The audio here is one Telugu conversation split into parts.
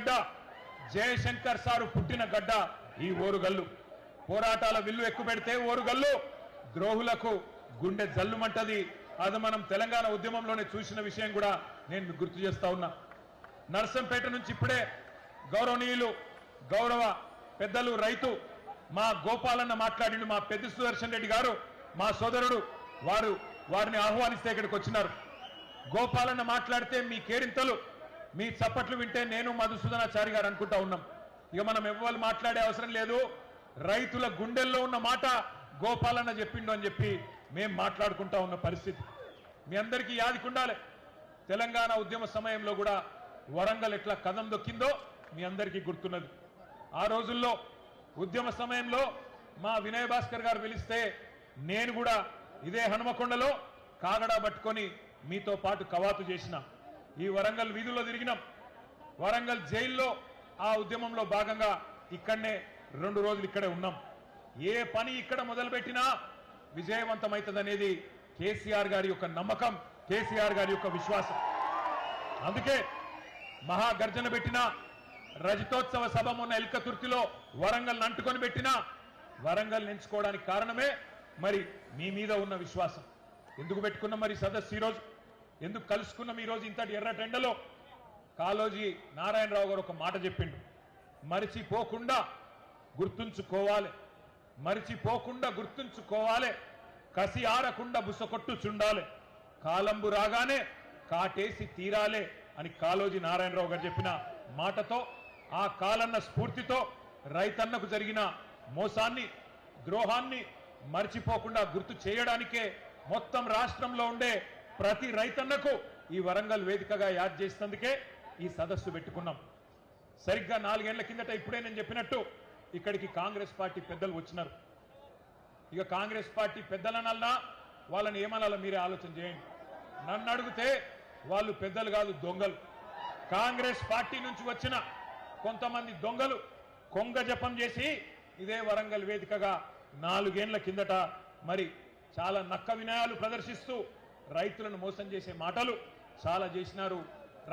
గడ్డ, జయశంకర్ సారు పుట్టిన గడ్డ ఈ ఓరుగల్లు. పోరాటాల విల్లు ఎక్కుపెడితే ఓరుగల్లు ద్రోహులకు గుండె జల్లుమంటది. అది మనం తెలంగాణ ఉద్యమంలోనే చూసిన విషయం కూడా నేను గుర్తు చేస్తా ఉన్నా. నర్సంపేట నుంచి ఇప్పుడే గౌరవనీయులు గౌరవ పెద్దలు రైతు మా గోపాలన్న మాట్లాడిండు. మా పెద్ద సుదర్శన్ రెడ్డి గారు మా సోదరుడు, వారిని ఆహ్వానిస్తే ఇక్కడికి వచ్చినారు. గోపాలన్న మాట్లాడితే మీ కేరింతలు, మీ చప్పట్లు వింటే నేను మధుసూదనాచారి గారు అనుకుంటా ఉన్నాం. ఇక మనం ఎవ్వరు మాట్లాడే అవసరం లేదు. రైతుల గుండెల్లో ఉన్న మాట గోపాలన్న చెప్పిండు అని చెప్పి మేం మాట్లాడుకుంటా ఉన్న పరిస్థితి మీ అందరికీ యాదికుండాలి. తెలంగాణ ఉద్యమ సమయంలో కూడా వరంగల్ ఎట్లా కదం దొక్కిందో మీ అందరికీ గుర్తున్నది. ఆ రోజుల్లో ఉద్యమ సమయంలో మా వినయ్ భాస్కర్ గారు పిలిస్తే నేను కూడా ఇదే హనుమకొండలో కాగడా పట్టుకొని మీతో పాటు కవాతు చేసిన. ఈ వరంగల్ వీధుల్లో తిరిగినాం. వరంగల్ జైల్లో ఆ ఉద్యమంలో భాగంగా ఇక్కడనే 2 రోజులు ఇక్కడే ఉన్నాం. ఏ పని ఇక్కడ మొదలుపెట్టినా విజయవంతమవుతుందనేది కేసీఆర్ గారి యొక్క నమ్మకం, కేసీఆర్ గారి యొక్క విశ్వాసం. అందుకే మహాగర్జన పెట్టిన రజతోత్సవ సభ మొన్న ఎల్కతుర్తిలో వరంగల్ అంటుకొని పెట్టినా వరంగల్ ఎంచుకోవడానికి కారణమే మరి మీ మీద ఉన్న విశ్వాసం. ఎందుకు పెట్టుకున్నాం మరి సదస్సు ఈరోజు, ఎందుకు కలుసుకున్నాం ఈరోజు ఇంతటి ఎర్రటెండలో? కాళోజీ నారాయణరావు గారు ఒక మాట చెప్పిండు, మరిచిపోకుండా గుర్తుంచుకోవాలి, మరిచిపోకుండా గుర్తుంచుకోవాలి, కసి ఆరకుండా బుసకొట్టు చుండాలి, కాలంబు రాగానే కాటేసి తీరాలే అని కాళోజీ నారాయణరావు గారు చెప్పిన మాటతో, ఆ కాలన్న స్ఫూర్తితో రైతన్నకు జరిగిన మోసాన్ని, ద్రోహాన్ని మర్చిపోకుండా గుర్తు చేయడానికే మొత్తం రాష్ట్రంలో ఉండే ప్రతి రైతన్నకు ఈ వరంగల్ వేదికగా యాద్ చేసినందుకే ఈ సదస్సు పెట్టుకున్నాం. సరిగ్గా 4 ఏళ్ల కిందట ఇప్పుడే నేను చెప్పినట్టు ఇక్కడికి కాంగ్రెస్ పార్టీ పెద్దలు వచ్చినారు. ఇక కాంగ్రెస్ పార్టీ పెద్దలనల్లా వాళ్ళని ఏమనాలో మీరే ఆలోచన చేయండి. నన్ను అడిగితే వాళ్ళు పెద్దలు కాదు, దొంగలు. కాంగ్రెస్ పార్టీ నుంచి వచ్చిన కొంతమంది దొంగలు కొంగ జపం చేసి ఇదే వరంగల్ వేదికగా 4 ఏళ్ల కిందట మరి చాలా నక్క వినయాలు ప్రదర్శిస్తూ రైతులను మోసం చేసే మాటలు చాలా చేసినారు.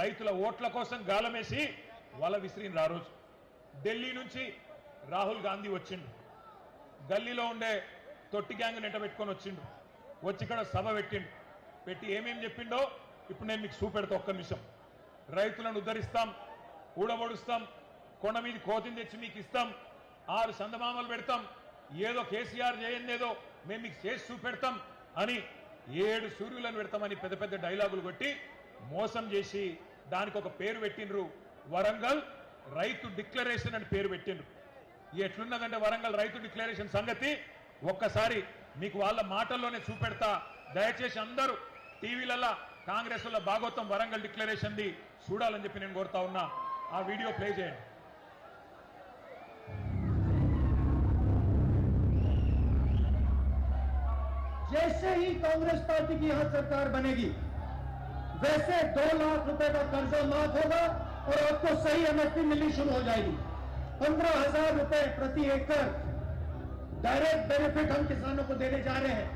రైతుల ఓట్ల కోసం గాలమేసి వల విసిరిన ఆ రోజు ఢిల్లీ నుంచి రాహుల్ గాంధీ వచ్చిండు. గల్లీలో ఉండే తొట్టి గ్యాంగ్ నెంట పెట్టుకొని వచ్చిండు. వచ్చి ఇక్కడ సభ పెట్టి ఏమేం చెప్పిండో ఇప్పుడు నేను మీకు చూపెడతా. ఒక్క నిమిషం. రైతులను ఉద్ధరిస్తాం, ఊడబొడుస్తాం, కొండ మీద కోతిని తెచ్చి మీకు ఇస్తాం, 6 సందమామలు పెడతాం, ఏదో కేసీఆర్ చేయందేదో మేము మీకు చేసి చూపెడతాం అని 7 సూర్యులను పెడతామని పెద్ద పెద్ద డైలాగులు కొట్టి మోసం చేసి దానికి ఒక పేరు పెట్టిండ్రు, వరంగల్ రైతు డిక్లరేషన్ అని పేరు పెట్టిండ్రు. ఎట్లున్నదంటే వరంగల్ రైతు డిక్లరేషన్ సంగతి ఒక్కసారి మీకు వాళ్ళ మాటల్లోనే చూపెడతా. దయచేసి అందరూ టీవీలలో కాంగ్రెస్ వల్ల భాగవతం వరంగల్ డిక్లరేషన్ ది చూడాలని చెప్పి నేను కోరుతా ఉన్నా. ఆ వీడియో ప్లే చేయండి. जैसे ही कांग्रेस पार्टी की यहां सरकार बनेगी वैसे 2 लाख रुपए का कर्जा माफ होगा और आपको सही एमएसपी मिलनी शुरू हो जाएगी। 15,000 रुपए प्रति एकड़ डायरेक्ट बेनिफिट हम किसानों को देने जा रहे हैं।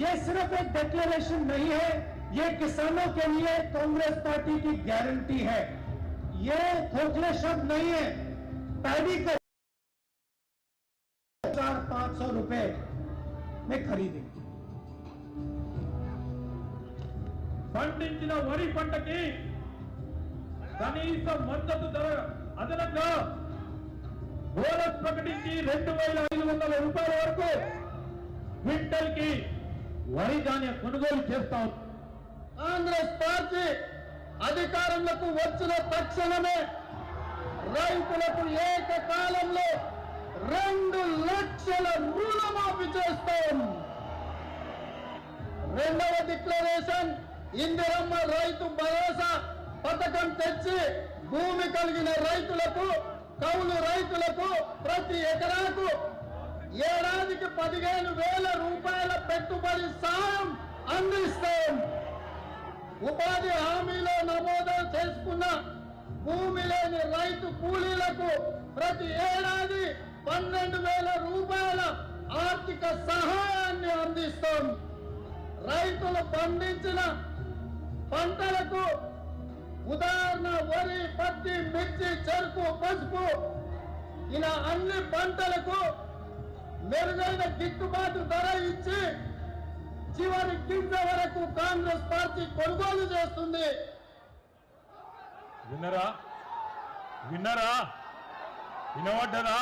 ये सिर्फ एक डिक्लेरेशन नहीं है, ये किसानों के लिए कांग्रेस पार्टी की गारंटी है। ये खोखले शब्द नहीं है। पैडी को 400-500 रुपए में खरीदेंगे। పండించిన వరి పంటకి కనీస మద్దతు ధర అదనంగా బోనస్ ప్రకటించి 2,500 రూపాయల వరకు క్వింటల్ కి వరి ధాన్యం కొనుగోలు చేస్తాం. కాంగ్రెస్ పార్టీ అధికారంలోకి వచ్చిన తక్షణమే రైతులకు ఏకకాలంలో 2 లక్షల రుణమాఫీ చేస్తాం. రెండవ డిక్లరేషన్ ఇందిరమ్మ రైతు భరోసా పథకం తెచ్చి భూమి కలిగిన రైతులకు, కౌలు రైతులకు ప్రతి ఎకరాకు ఏడాదికి 15,000 రూపాయల పెట్టుబడి సాయం అందిస్తాం. ఉపాధి హామీలో నమోదు చేసుకున్న భూమి లేని రైతు కూలీలకు ప్రతి ఏడాది 12,000 రూపాయల ఆర్థిక సహాయాన్ని అందిస్తాం. రైతులు పండించిన పంటలకు ఉదాహరణ వరి, పత్తి, మిర్చి, చెరుకు, పసుపు ఇలా అన్ని పంటలకు మెరుగైన గిట్టుబాటు ధర ఇచ్చి చివరి గింజ వరకు కాంగ్రెస్ పార్టీ కొనుగోలు చేస్తుంది. విన్నరా విన్నరా వినవడ్డదా?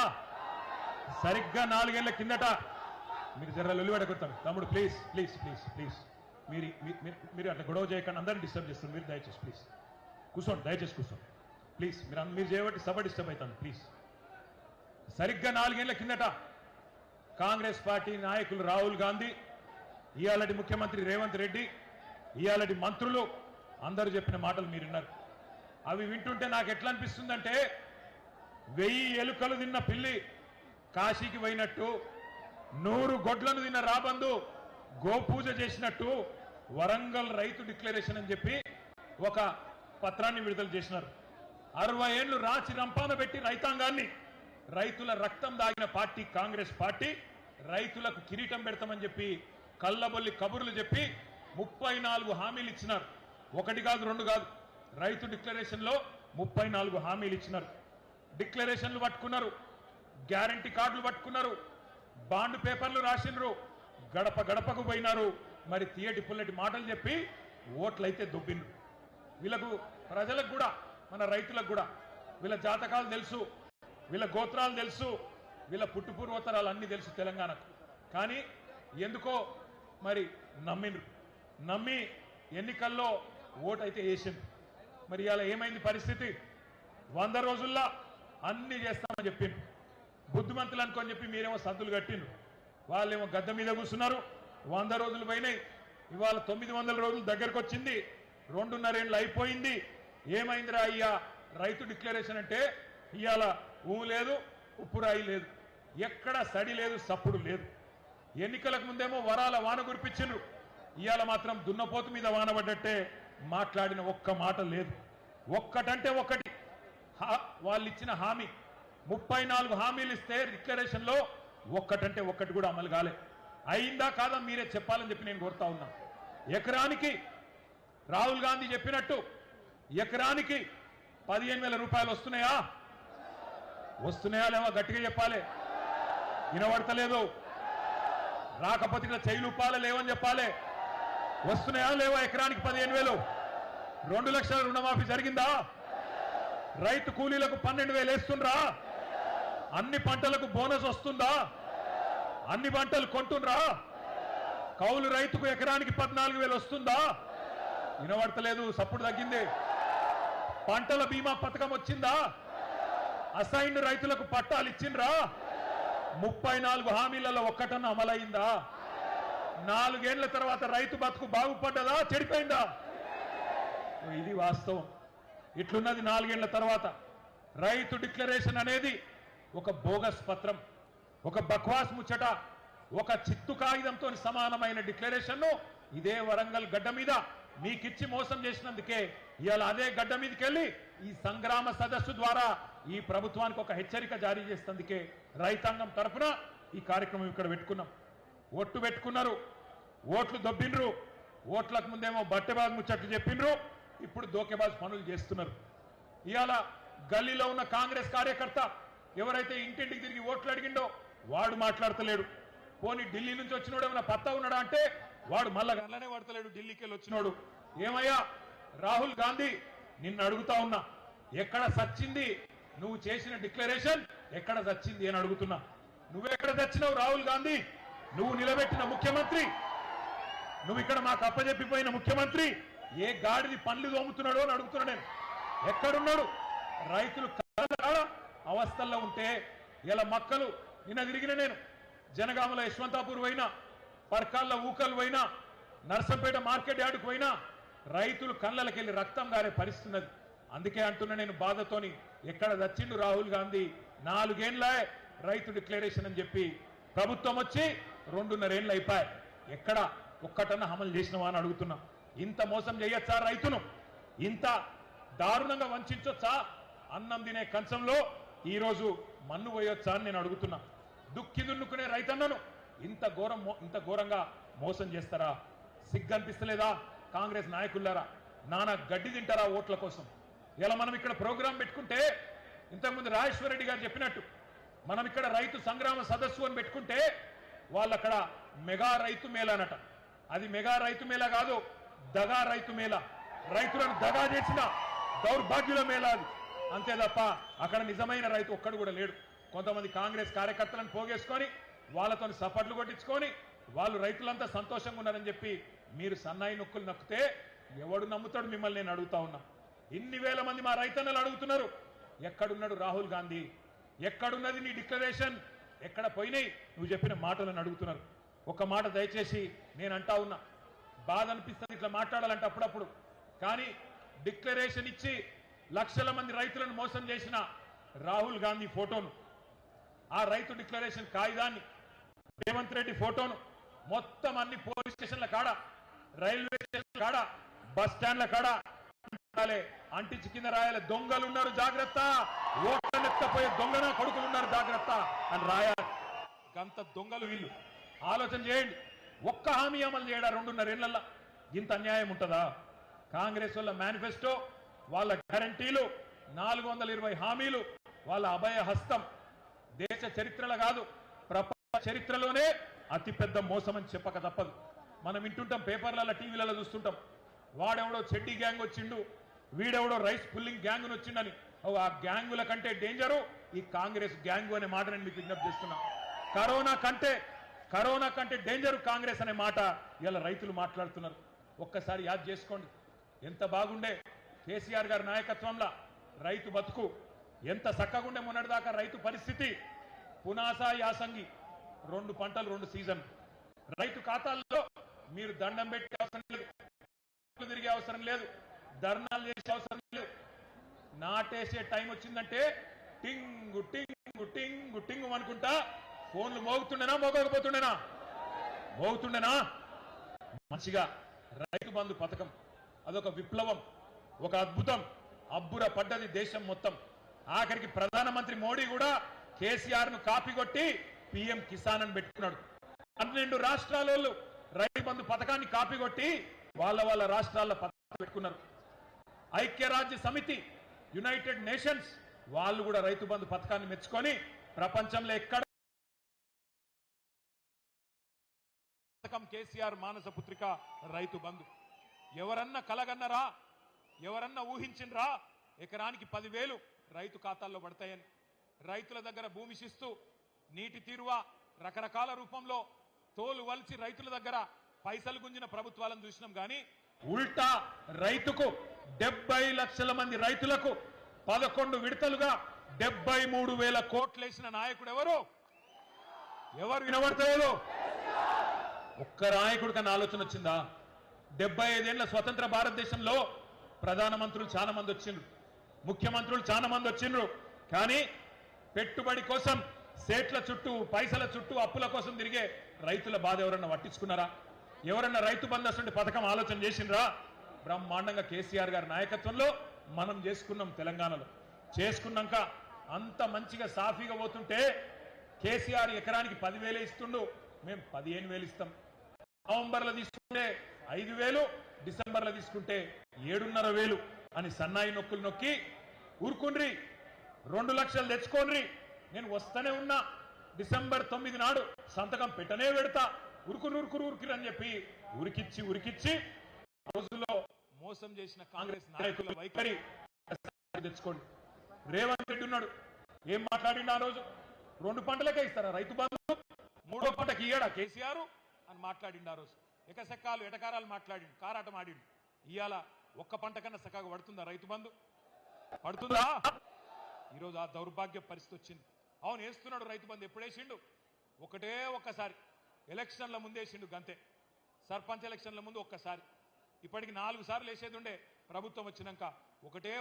సరిగ్గా 4 ఏళ్ల కిందట మీరు జర లొల్లిపెట్టకొడతాను తమ్ముడు, ప్లీజ్ ప్లీజ్ ప్లీజ్ ప్లీజ్. మీరు అట్లా గొడవ చేయకుండా అందరిని డిస్టర్బ్ చేస్తుంది. మీరు దయచేసి ప్లీజ్ కూర్చోండి, దయచేసి కూర్చోండి ప్లీజ్. మీరు చేయబట్టి సభ డిస్టర్బ్ అవుతాను ప్లీజ్. సరిగ్గా 4 ఏళ్ల కిందట కాంగ్రెస్ పార్టీ నాయకులు రాహుల్ గాంధీ, ఇయాలటి ముఖ్యమంత్రి రేవంత్ రెడ్డి, ఇయాలటి మంత్రులు అందరూ చెప్పిన మాటలు మీరున్నారు. అవి వింటుంటే నాకు ఎట్లా అనిపిస్తుందంటే 1000 ఎలుకలు తిన్న పిల్లి కాశీకి పోయినట్టు, 100 గొడ్లను తిన్న రాబందు గోపూజ చేసినట్టు వరంగల్ రైతు డిక్లరేషన్ అని చెప్పి ఒక పత్రాన్ని విడుదల చేసినారు. 60 ఏళ్లు రాచి రంపాన పెట్టి రైతాంగాన్ని, రైతుల రక్తం దాగిన పార్టీ కాంగ్రెస్ పార్టీ రైతులకు కిరీటం పెడతామని చెప్పి కళ్ళబొల్లి కబుర్లు చెప్పి 34 హామీలు ఇచ్చినారు. 1 కాదు 2 కాదు, రైతు డిక్లరేషన్ లో 34 హామీలు ఇచ్చినారు. డిక్లరేషన్లు పట్టుకున్నారు, గ్యారంటీ కార్డులు పట్టుకున్నారు, బాండ్ పేపర్లు రాసినారు, గడప గడపకు పోయినారు. మరి తీయటి పుల్లటి మాటలు చెప్పి ఓట్లయితే దొబ్బిండ్రు. వీళ్ళకు ప్రజలకు కూడా, మన రైతులకు కూడా వీళ్ళ జాతకాలు తెలుసు, వీళ్ళ గోత్రాలు తెలుసు, వీళ్ళ పుట్టుపూర్వోత్తరాలు అన్నీ తెలుసు తెలంగాణకు. కానీ ఎందుకో మరి నమ్మి ఎన్నికల్లో ఓటైతే వేసింది. మరి ఇవాళ ఏమైంది పరిస్థితి? 100 రోజుల్లో అన్ని చేస్తామని చెప్పిండ్రు. బుద్ధిమంతులు అనుకొని చెప్పి మీరేమో సద్దులు కట్టిండ్రు, వాళ్ళేమో గద్ద మీద కూర్చున్నారు. 100 రోజులు పోయినాయి, ఇవాళ 900 రోజులు దగ్గరకు వచ్చింది, 2.5 ఏళ్ళు అయిపోయింది. ఏమైందిరా అయ్యా రైతు డిక్లరేషన్ అంటే? ఇవాళ ఊము లేదు, ఉప్పు రాయి లేదు, ఎక్కడ సడి లేదు, సప్పుడు లేదు. ఎన్నికలకు ముందేమో వరాల వాన కురిపించిండ్రు, ఇవాళ మాత్రం దున్నపోతు మీద వాన పడ్డట్టే మాట్లాడిన ఒక్క మాట లేదు. ఒక్కటంటే ఒక్కటి వాళ్ళు ఇచ్చిన హామీ, 34 హామీలు ఇస్తే డిక్లరేషన్ లో ఒక్కటంటే ఒక్కటి కూడా అమలు కాలే. అయిందా కాదా మీరే చెప్పాలని చెప్పి నేను కోరుతా ఉన్నా. ఎకరానికి రాహుల్ గాంధీ చెప్పినట్టు ఎకరానికి 15,000 రూపాయలు వస్తున్నాయా? వస్తున్నాయా లేవా? గట్టిగా చెప్పాలి, వినబడతలేదు. రాకపోతే ఇట్లా చెయ్యి ఊపాలి, లేవని చెప్పాలి. వస్తున్నాయా లేవా? ఎకరానికి 15,000. 2 లక్షల రుణమాఫీ జరిగిందా? రైతు కూలీలకు 12,000 వేస్తుండ్రా? అన్ని పంటలకు బోనస్ వస్తుందా? అన్ని పంటలు కొంటుండ్రా? కౌలు రైతుకు ఎకరానికి 14,000 వస్తుందా? వినబడతలేదు, సప్పుడు తగ్గింది. పంటల బీమా పథకం వచ్చిందా? అసైన్డ్ రైతులకు పట్టాలు ఇచ్చిండ్రా? 34 హామీలలో ఒక్కటన్నా అమలైందా? 4 ఏళ్ల తర్వాత రైతు బతుకు బాగుపడ్డదా, చెడిపోయిందా? ఇది వాస్తవం. ఇట్లున్నది 4 ఏళ్ల తర్వాత. రైతు డిక్లరేషన్ అనేది ఒక బోగస్ పత్రం, ఒక బక్వాస్ ముచ్చట, ఒక చిత్తు కాగితంతో సమానమైన డిక్లరేషన్ ఇదే వరంగల్ గడ్డ మీద మీకిచ్చి మోసం చేసినందుకే ఇవాళ అదే గడ్డ మీదకి వెళ్ళి ఈ సంగ్రామ సదస్సు ద్వారా ఈ ప్రభుత్వానికి ఒక హెచ్చరిక జారీ చేసేందుకే రైతాంగం తరఫున ఈ కార్యక్రమం ఇక్కడ పెట్టుకున్నాం. ఓట్లు పెట్టుకున్నారు, ఓట్లు దొబ్బిండ్రు. ఓట్లకు ముందేమో బట్టెబాజ్ ముచ్చట్లు చెప్పిండ్రు, ఇప్పుడు దోకెబాజ్ పనులు చేస్తున్నారు. ఇవాళ గల్లీలో ఉన్న కాంగ్రెస్ కార్యకర్త ఎవరైతే ఇంటింటికి తిరిగి ఓట్లు అడిగిండో వాడు మాట్లాడతలేడు. పోనీ ఢిల్లీ నుంచి వచ్చినోడు ఏమైనా పత్తా ఉన్నాడా అంటే వాడు మళ్ళా గల్లనే పడతలేడు. ఢిల్లీకి వెళ్ళి వచ్చినోడు ఏమయ్యా రాహుల్ గాంధీ, నిన్ను అడుగుతా ఉన్నా, ఎక్కడ సచ్చింది నువ్వు చేసిన డిక్లరేషన్? ఎక్కడ సచ్చింది అని అడుగుతున్నా. నువ్వెక్కడ చచ్చినావు రాహుల్ గాంధీ? నువ్వు నిలబెట్టిన ముఖ్యమంత్రి, నువ్వు ఇక్కడ మాకు అప్పచెప్పిపోయిన ముఖ్యమంత్రి ఏ గాడిది పండ్లు తోముతున్నాడో అని అడుగుతున్నా నేను. ఎక్కడున్నాడు? రైతులు అవస్థల్లో ఉంటే ఇలా మక్కలు నిన్న తిరిగిన నేను జనగామల యశ్వంతాపూర్ పోయినా, పర్కాల్లో ఊకలు పోయినా, నర్సంపేట మార్కెట్ యార్డుకు పోయినా రైతులు కళ్ళకెళ్ళి రక్తం గారే పరిస్థితి. అందుకే అంటున్నా నేను బాధతోని, ఎక్కడ చచ్చిండు రాహుల్ గాంధీ? 4 ఏళ్ల రైతు డిక్లరేషన్ అని చెప్పి ప్రభుత్వం వచ్చి 2.5 ఏళ్ళు అయిపోయాయి. ఎక్కడ ఒక్కటన్నా అమలు చేసినవా అని అడుగుతున్నా. ఇంత మోసం చేయొచ్చా రైతును? ఇంత దారుణంగా వంచొచ్చా? అన్నం తినే కంచంలో ఈరోజు మన్ను పోయొచ్చా అని నేను అడుగుతున్నా. దుక్కి దున్నుకునే రైతన్నను ఇంత ఘోరంగా మోసం చేస్తారా? సిగ్గనిపిస్తలేదా కాంగ్రెస్ నాయకులారా? నానా గడ్డి తింటారా ఓట్ల కోసం. ఇలా మనం ఇక్కడ ప్రోగ్రాం పెట్టుకుంటే ఇంతకుముందు రాజేశ్వర రెడ్డి గారు చెప్పినట్టు మనం ఇక్కడ రైతు సంగ్రామ సదస్సు అని పెట్టుకుంటే వాళ్ళు అక్కడ మెగా రైతు మేళ అనట. అది మెగా రైతు మేళ కాదు, దగా రైతు మేళ. రైతులను దగా చేసిన దౌర్భాగ్యుల మేళ అది. అంతే తప్ప అక్కడ నిజమైన రైతు ఒక్కడు కూడా లేడు. కొంతమంది కాంగ్రెస్ కార్యకర్తలను పోగేసుకొని వాళ్ళతో సపట్లు కొట్టించుకొని వాళ్ళు రైతులంతా సంతోషంగా ఉన్నారని చెప్పి మీరు సన్నాయి నొక్కులు నొక్కితే ఎవడు నమ్ముతాడు మిమ్మల్ని? నేను అడుగుతా ఉన్నా. ఇన్ని వేల మంది మా రైతన్నలు అడుగుతున్నారు, ఎక్కడున్నాడు రాహుల్ గాంధీ? ఎక్కడున్నది నీ డిక్లరేషన్? ఎక్కడ పోయినాయి నువ్వు చెప్పిన మాటలను అడుగుతున్నారు. ఒక మాట దయచేసి నేను అంటా ఉన్నా, బాధ అనిపిస్తుంది ఇట్లా మాట్లాడాలంటే అప్పుడప్పుడు. కానీ డిక్లరేషన్ ఇచ్చి లక్షల మంది రైతులను మోసం చేసిన రాహుల్ గాంధీ ఫోటోను, ఆ రైతు డిక్లరేషన్ కాగితాన్ని, రేవంత్ రెడ్డి ఫోటోను మొత్తం అన్ని పోలీస్ స్టేషన్ల కాడ, రైల్వే స్టేషన్ల కాడ, బస్ స్టాండ్ల కాడ అంటించి కింద రాయాలి, దొంగలు ఉన్నారు జాగ్రత్త, ఓట్లనెత్తపోయే దొంగన కొడుకులు ఉన్నారు జాగ్రత్త అని రాయాలి. గంత దొంగలు వీళ్ళు. ఆలోచన చేయండి, ఒక్క హామీ అమలు చేయడా 2.5 ఏళ్లలో? ఇంత అన్యాయం ఉంటుందా? కాంగ్రెస్ వాళ్ళ మేనిఫెస్టో, వాళ్ళ గ్యారంటీలు, 420 హామీలు, వాళ్ళ అభయ హస్తం దేశ చరిత్రలో కాదు ప్రపంచ చరిత్రలోనే అతిపెద్ద మోసం అని చెప్పక తప్పదు. మనం వింటుంటాం, పేపర్లలో టీవీలలో చూస్తుంటాం, వాడెవడో చెడ్డీ గ్యాంగ్ వచ్చిండు, వీడెవడో రైస్ పుల్లింగ్ గ్యాంగ్ వచ్చిండని. ఆ గ్యాంగుల కంటే డేంజరు ఈ కాంగ్రెస్ గ్యాంగు అనే మాట నేను మీకు విజ్ఞప్తి చేస్తున్నా. కరోనా కంటే డేంజరు కాంగ్రెస్ అనే మాట ఇలా రైతులు మాట్లాడుతున్నారు. ఒక్కసారి యాద్ చేసుకోండి, ఎంత బాగుండే కేసీఆర్ గారి నాయకత్వంలో రైతు బతుకు, ఎంత చక్కగుండే మొన్నటిదాకా రైతు పరిస్థితి. పునాస యాసంగి 2 పంటలు 2 సీజన్. రైతు ఖాతాల్లో మీరు దండం పెట్టే అవసరం లేదు, తిరిగే అవసరం లేదు, ధర్నాలు చేసే అవసరం లేదు. నాటేసే టైం వచ్చిందంటే టింగు టింగు టింగు టింగు అనుకుంటా ఫోన్లు మోగుతుండేనా మోగకపోతుండేనా? మోగుతుండేనా? మంచిగా రైతు బంధు పథకం అదొక విప్లవం, ఒక అద్భుతం. అబ్బుర పడ్డది దేశం మొత్తం. ఆఖరికి ప్రధానమంత్రి మోడీ కూడా కేసీఆర్ ను కాపీ కొట్టి పిఎం కిసాన్ అని పెట్టుకున్నాడు. 12 రాష్ట్రాల వాళ్ళు రైతు బంధు పథకాన్ని కాపీ కొట్టి వాళ్ళ రాష్ట్రాల్లో పథకాలు పెట్టుకున్నారు. ఐక్యరాజ్య సమితి, యునైటెడ్ నేషన్స్ వాళ్ళు కూడా రైతు బంధు పథకాన్ని మెచ్చుకొని ప్రపంచంలో ఎక్కడ పథకం కేసీఆర్ మానస పుత్రిక రైతు బంధు. ఎవరన్నా కలగన్నరా? ఎవరన్నా ఊహించినరా ఎకరానికి 10,000 రైతు ఖాతాల్లో పడతాయని? రైతుల దగ్గర భూమి శిస్తు, నీటి తీరువా రకరకాల రూపంలో తోలు వలిచి రైతుల దగ్గర పైసలు గుంజిన ప్రభుత్వాలను చూసినాం. కానీ ఉల్టా రైతుకు 70 లక్షల మంది రైతులకు 11 విడతలుగా 73,000 కోట్లు వేసిన నాయకుడు ఎవరు? వినబడతలేదు? ఒక్క నాయకుడు కన్నా ఆలోచన వచ్చిందా? 75 ఏళ్ల స్వతంత్ర భారతదేశంలో ప్రధానమంత్రులు చాలా మంది వచ్చిండ్రు, ముఖ్యమంత్రులు చాలా మంది వచ్చిండ్రు. కానీ పెట్టుబడి కోసం సేట్ల చుట్టూ, పైసల చుట్టూ, అప్పుల కోసం తిరిగే రైతుల బాధ ఎవరన్నా పట్టించుకున్నారా? ఎవరన్నా రైతు బంధు అసలు పథకం ఆలోచన చేసిండ్రా? బ్రహ్మాండంగా కేసీఆర్ గారి నాయకత్వంలో మనం చేసుకున్నాం. తెలంగాణలో చేసుకున్నాక అంత మంచిగా సాఫీగా పోతుంటే కేసీఆర్ ఎకరానికి 10,000 ఇస్తుండు, మేము 15,000 ఇస్తాం. నవంబర్లో తీసుకుంటే 5,000, డిసెంబర్లో తీసుకుంటే 7,500 అని సన్నాయి నొక్కులు నొక్కి ఊరుకుండ్రి, 2 లక్షలు తెచ్చుకోండి, నేను వస్తూనే ఉన్నా, డిసెంబర్ 9 నాడు సంతకం పెట్టనే పెడతా, ఉరుకురు అని చెప్పి ఉరికిచ్చి రోజుల్లో మోసం చేసిన కాంగ్రెస్ నాయకుల వైఖరి తెచ్చుకోండి. రేవంత్ రెడ్డి ఉన్నాడు, ఏం మాట్లాడిండు ఆ రోజు? 2 పంటలకే ఇస్తారా రైతు బంధు, 3వ పంటకి ఇయ్యడా కేసీఆర్ అని మాట్లాడిండు ఆ రోజు. ఎకసెక్కాలు ఎటకారాలు మాట్లాడిండు, కారాటం ఆడిండు. ఇవాళ ఒక్క పంట కన్నా సకాగా పడుతుందా రైతు బంధు? పడుతుందా? ఈరోజు ఆ దౌర్భాగ్య పరిస్థితి వచ్చింది. అవును, వేస్తున్నాడు రైతు బంధు. ఎప్పుడు వేసిండు? ఒక్కసారి ఎలక్షన్ల ముందు వేసిండు గంతే. సర్పంచ్ ఎలక్షన్ల ముందు ఒక్కసారి. ఇప్పటికి 4 సార్లు వేసేది ఉండే ప్రభుత్వం వచ్చినాక,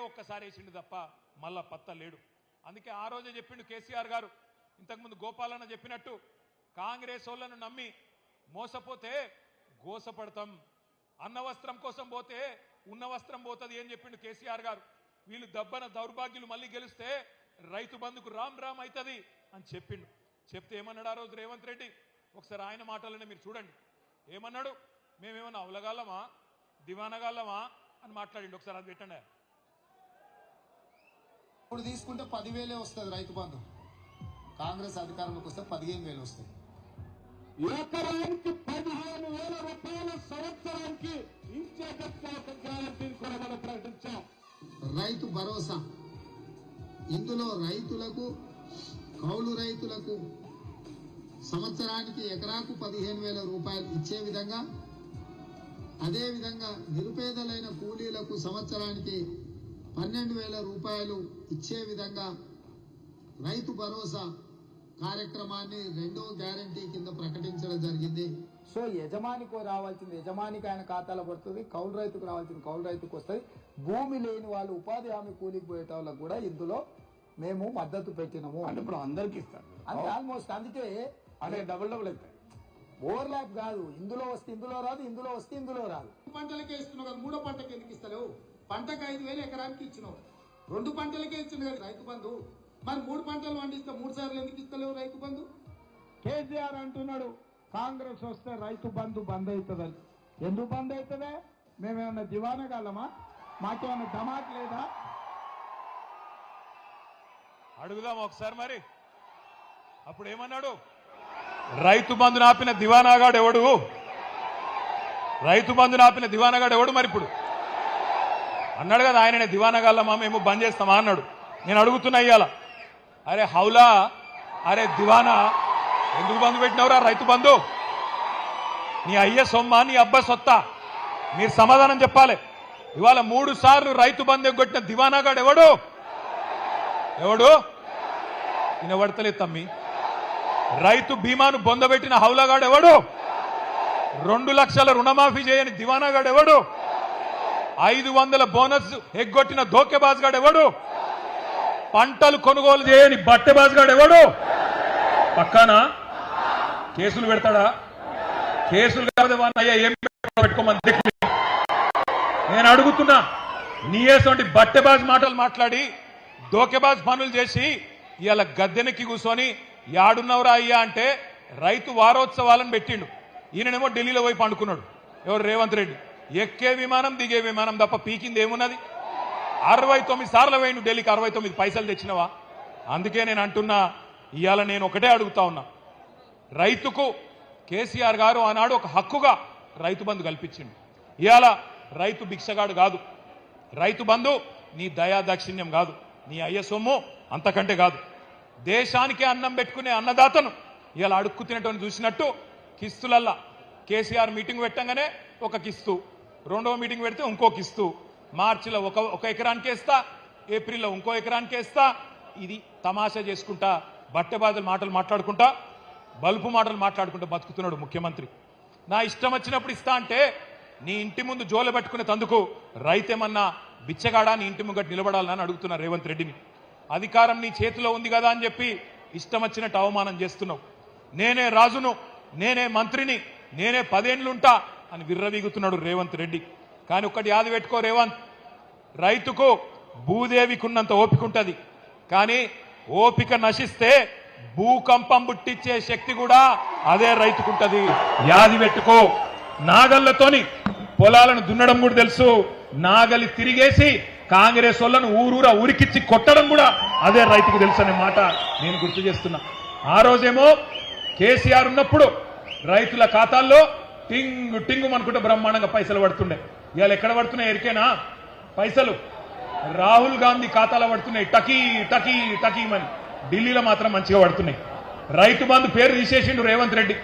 ఒక్కసారి వేసిండు తప్ప మళ్ళా పత్త లేడు. అందుకే ఆ రోజే చెప్పిండు కేసీఆర్ గారు, ఇంతకుముందు గోపాలన్న చెప్పినట్టు, కాంగ్రెస్ వాళ్ళను నమ్మి మోసపోతే గోసపడతాం, అన్న వస్త్రం కోసం పోతే ఉన్న వస్త్రం పోతుంది అని చెప్పిండు కేసీఆర్ గారు. వీళ్ళు దబ్బన దౌర్భాగ్యులు మళ్ళీ గెలిస్తే రైతు బంధుకు రామ్ రామ్ అవుతుంది అని చెప్పిండు. చెప్తే ఏమన్నాడు ఆ రోజు రేవంత్ రెడ్డి? ఒకసారి ఆయన మాటలనే మీరు చూడండి. ఏమన్నాడు? మేమేమన్నా అవలగాళ్ళమా, దివానగాళ్ళమా, అని మాట్లాడిండు. ఒకసారి అది పెట్టండి. ఇప్పుడు తీసుకుంటే 10,000 వస్తుంది రైతు బంధు. కాంగ్రెస్ అధికారంలోకి వస్తే 15,000 వస్తాయి. ఎకరానికి 15,000 రూపాయల సంవత్సరానికి ఇచ్చేటట్టు గ్యారంటీని కూడా మనం ప్రకటించాం. రైతు భరోసా, ఇందులో రైతులకు, కౌలు రైతులకు సంవత్సరానికి ఎకరాకు 15,000 రూపాయలు ఇచ్చే విధంగా, అదేవిధంగా నిరుపేదలైన కూలీలకు సంవత్సరానికి 12,000 రూపాయలు ఇచ్చే విధంగా రైతు భరోసా కార్యక్రమాన్ని 2వ గ్యారంటీ కింద ప్రకటించడం జరిగింది. సో యజమానికి రావాల్సింది యజమానికి ఆయన ఖాతాలో పడుతుంది, కౌలు రైతుకు రావాల్సింది కౌలు రైతుకు వస్తుంది. భూమి లేని వాళ్ళు ఉపాధి హామీ కూలికి పోయే వాళ్ళకు కూడా ఇందులో మేము మద్దతు పెట్టినాము. అంటే ఇప్పుడు అందరికి ఇస్తారు అంటే ఆల్మోస్ట్ అందుకే అదే డబుల్ అవుతాయి. ఓవర్లాప్ కాదు, ఇందులో వస్తే ఇందులో రాదు, ఇందులో వస్తే ఇందులో రాదు. పంటలకే ఇస్తున్నావు కదా, 3వ పంటకి ఎందుకు ఇస్తలేవు? పంటకు 5,000 ఎకరానికి ఇచ్చినావు, 2 పంటలకే ఇచ్చింది కదా రైతు బంధు. మరి 3 పంటలు పండిస్తే 3 సార్లు ఎందుకు ఇస్తలేవు రైతు బంధు? కేసీఆర్ అంటున్నాడు కాంగ్రెస్ వస్తే రైతు బంధు బంద్ అవుతుందని. ఎందుకు బంద్ అవుతుందే? మేమేమన్నా దివానగాలమా? మాకేమన్నా ధమాక్ లేదా? అడుగుదాం ఒకసారి. మరి అప్పుడు ఏమన్నాడు? రైతు బంధు నాపిన దివానాగాడు ఎవడు? రైతు బంధు నాపిన దివానాగాడు ఎవడు? మరి ఇప్పుడు అన్నాడు కదా ఆయననే దివానాగాళ్ళమా మేము బంద్ చేస్తామా అన్నాడు. నేను అడుగుతున్నా ఇయ్యాల, అరే హౌలా, అరే దివానా, ఎందుకు బంధు పెట్టినవరా రైతు బంధు? నీ అయ్య సొమ్మ, నీ అబ్బా సొత్తా? మీరు సమాధానం చెప్పాలి. ఇవాళ 3 సార్లు రైతు బంధు ఎగ్గొట్టిన దివానాగాడు ఎవడు? ఎవడు? వినబడతలేదు తమ్మి. రైతు బీమాను బొందబెట్టిన హౌలాగాడు ఎవడు? 2 లక్షల రుణమాఫీ చేయని దివానాగాడు ఎవడు? 500 బోనస్ ఎగ్గొట్టిన ధోకేబాజ్గాడు ఎవడు? పంటలు కొనుగోలు చేయని బట్టెబాజ్గాడు ఎవడు? పక్కన కేసులు పెడతాడా? కేసులు కాదు అయ్యా, ఏం పెట్టుకోమని నేను అడుగుతున్నా. నీయేసంటి బట్టెబాజ్ మాటలు మాట్లాడి ధోకేబాజ్ పనులు చేసి ఇవాళ గద్దెనెక్కి కూర్చొని యాడున్నవరా అయ్యా అంటే రైతు వారోత్సవాలను పెట్టిండు. ఈయననేమో ఢిల్లీలో పోయి పండుకున్నాడు. ఎవరు? రేవంత్ రెడ్డి. ఎక్కే విమానం దిగే విమానం తప్ప పీకింది ఏమున్నది? 69 సార్లు పోయిండు ఢిల్లీకి, 69 పైసలు తెచ్చినవా? అందుకే నేను అంటున్నా, ఇవాళ నేను ఒకటే అడుగుతా ఉన్నా, రైతుకు కేసీఆర్ గారు ఆనాడు ఒక హక్కుగా రైతు బంధు కల్పించిండు. ఇవాళ రైతు భిక్షగాడు కాదు, రైతు బంధు నీ దయా దాక్షిణ్యం కాదు, నీ అయ్య సొమ్ము అంతకంటే కాదు. దేశానికే అన్నం పెట్టుకునే అన్నదాతను ఇవాళ అడుక్కు తినటం చూసినట్టు కిస్తులల్లా కేసీఆర్ మీటింగ్ పెట్టంగానే ఒక కిస్తు, 2వ మీటింగ్ పెడితే ఇంకో కిస్తు, మార్చిలో ఒక ఎకరానికి వేస్తా, ఏప్రిల్లో ఇంకో ఎకరానికి వేస్తా. ఇది తమాషా చేసుకుంటా, బట్టెబాదుల మాటలు మాట్లాడుకుంటా, బల్పు మాటలు మాట్లాడుకుంటా బతుకుతున్నాడు ముఖ్యమంత్రి. నా ఇష్టం వచ్చినప్పుడు ఇస్తా అంటే నీ ఇంటి ముందు జోలు పెట్టుకునే తందుకు రైతేమన్నా బిచ్చగాడా నీ ఇంటి ముంగట నిలబడాలని అడుగుతున్నా రేవంత్ రెడ్డిని. అధికారం నీ చేతిలో ఉంది కదా అని చెప్పి ఇష్టం వచ్చినట్టు అవమానం చేస్తున్నావు. నేనే రాజును, నేనే మంత్రిని, నేనే 10 ఏళ్లుంటా అని విర్రవీగుతున్నాడు రేవంత్ రెడ్డి. కానీ ఒక్కటి యాది పెట్టుకో రేవంత్, రైతుకు భూదేవికున్నంత ఓపిక ఉంటుంది, కానీ ఓపిక నశిస్తే భూకంపం పుట్టించే శక్తి కూడా అదే రైతుకుంటది. యాది పెట్టుకో. నాగళ్లతోని పొలాలను దున్నడం కూడా తెలుసు, నాగలి తిరిగేసి కాంగ్రెస్ వాళ్ళను ఊరూరా ఉరికిచ్చి కొట్టడం కూడా అదే రైతుకు తెలుసు అనే మాట నేను గుర్తు చేస్తున్నా. ఆ రోజేమో కేసీఆర్ ఉన్నప్పుడు రైతుల ఖాతాల్లో టింగు టింగు అనుకుంటే బ్రహ్మాండంగా పైసలు పడుతుండే. ఇవాళ ఎక్కడ పడుతున్నాయి ఎరికేనా పైసలు? రాహుల్ గాంధీ ఖాతాలో పడుతున్నాయి టకీ టకీ టకీమని. ఢిల్లీలో మాత్రం మంచిగా పడుతున్నాయి. రైతు బంధు పేరు తీసేసిండు రేవంత్ రెడ్డి,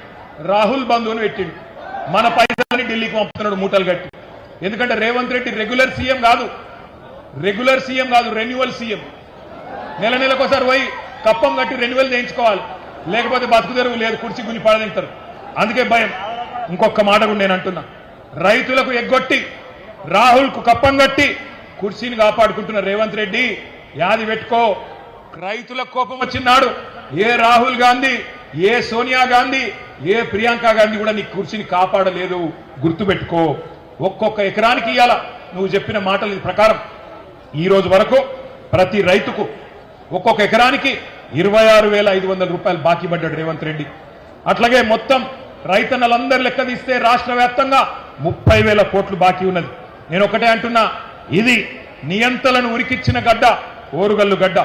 రాహుల్ బంధు అని పెట్టిండు. మన పైసలని ఢిల్లీకి పంపుతున్నాడు మూటలు కట్టి. ఎందుకంటే రేవంత్ రెడ్డి రెగ్యులర్ సీఎం కాదు, రెన్యువల్ సీఎం. నెలకోసారి పోయి కప్పం కట్టి రెన్యువల్ చేయించుకోవాలి, లేకపోతే బతుకు తెరువు లేదు, కుర్చీ గుని పడదింటారు. అందుకే భయం. ఇంకొక మాట కూడా నేను అంటున్నా, రైతులకు ఎగ్గొట్టి రాహుల్కు కప్పం కట్టి కుర్చీని కాపాడుకుంటున్న రేవంత్ రెడ్డి యాది పెట్టుకో. రైతులకు కోపం వచ్చినాడు ఏ రాహుల్ గాంధీ, ఏ సోనియా గాంధీ, ఏ ప్రియాంక గాంధీ కూడా నీ కుర్చీని కాపాడలేదు, గుర్తుపెట్టుకో. ఒక్కొక్క ఎకరానికి ఇయ్యాల నువ్వు చెప్పిన మాటల ప్రకారం ఈ రోజు వరకు ప్రతి రైతుకు ఒక్కొక్క ఎకరానికి 26,500 రూపాయలు బాకీ పడ్డాడు రేవంత్ రెడ్డి. అట్లాగే మొత్తం రైతన్నలందరూ లెక్క తీస్తే రాష్ట్ర వ్యాప్తంగా 30,000 కోట్లు బాకీ ఉన్నది. నేను ఒకటే అంటున్నా, ఇది నియంతలను ఉరికిచ్చిన గడ్డ ఓరుగల్లు గడ్డ.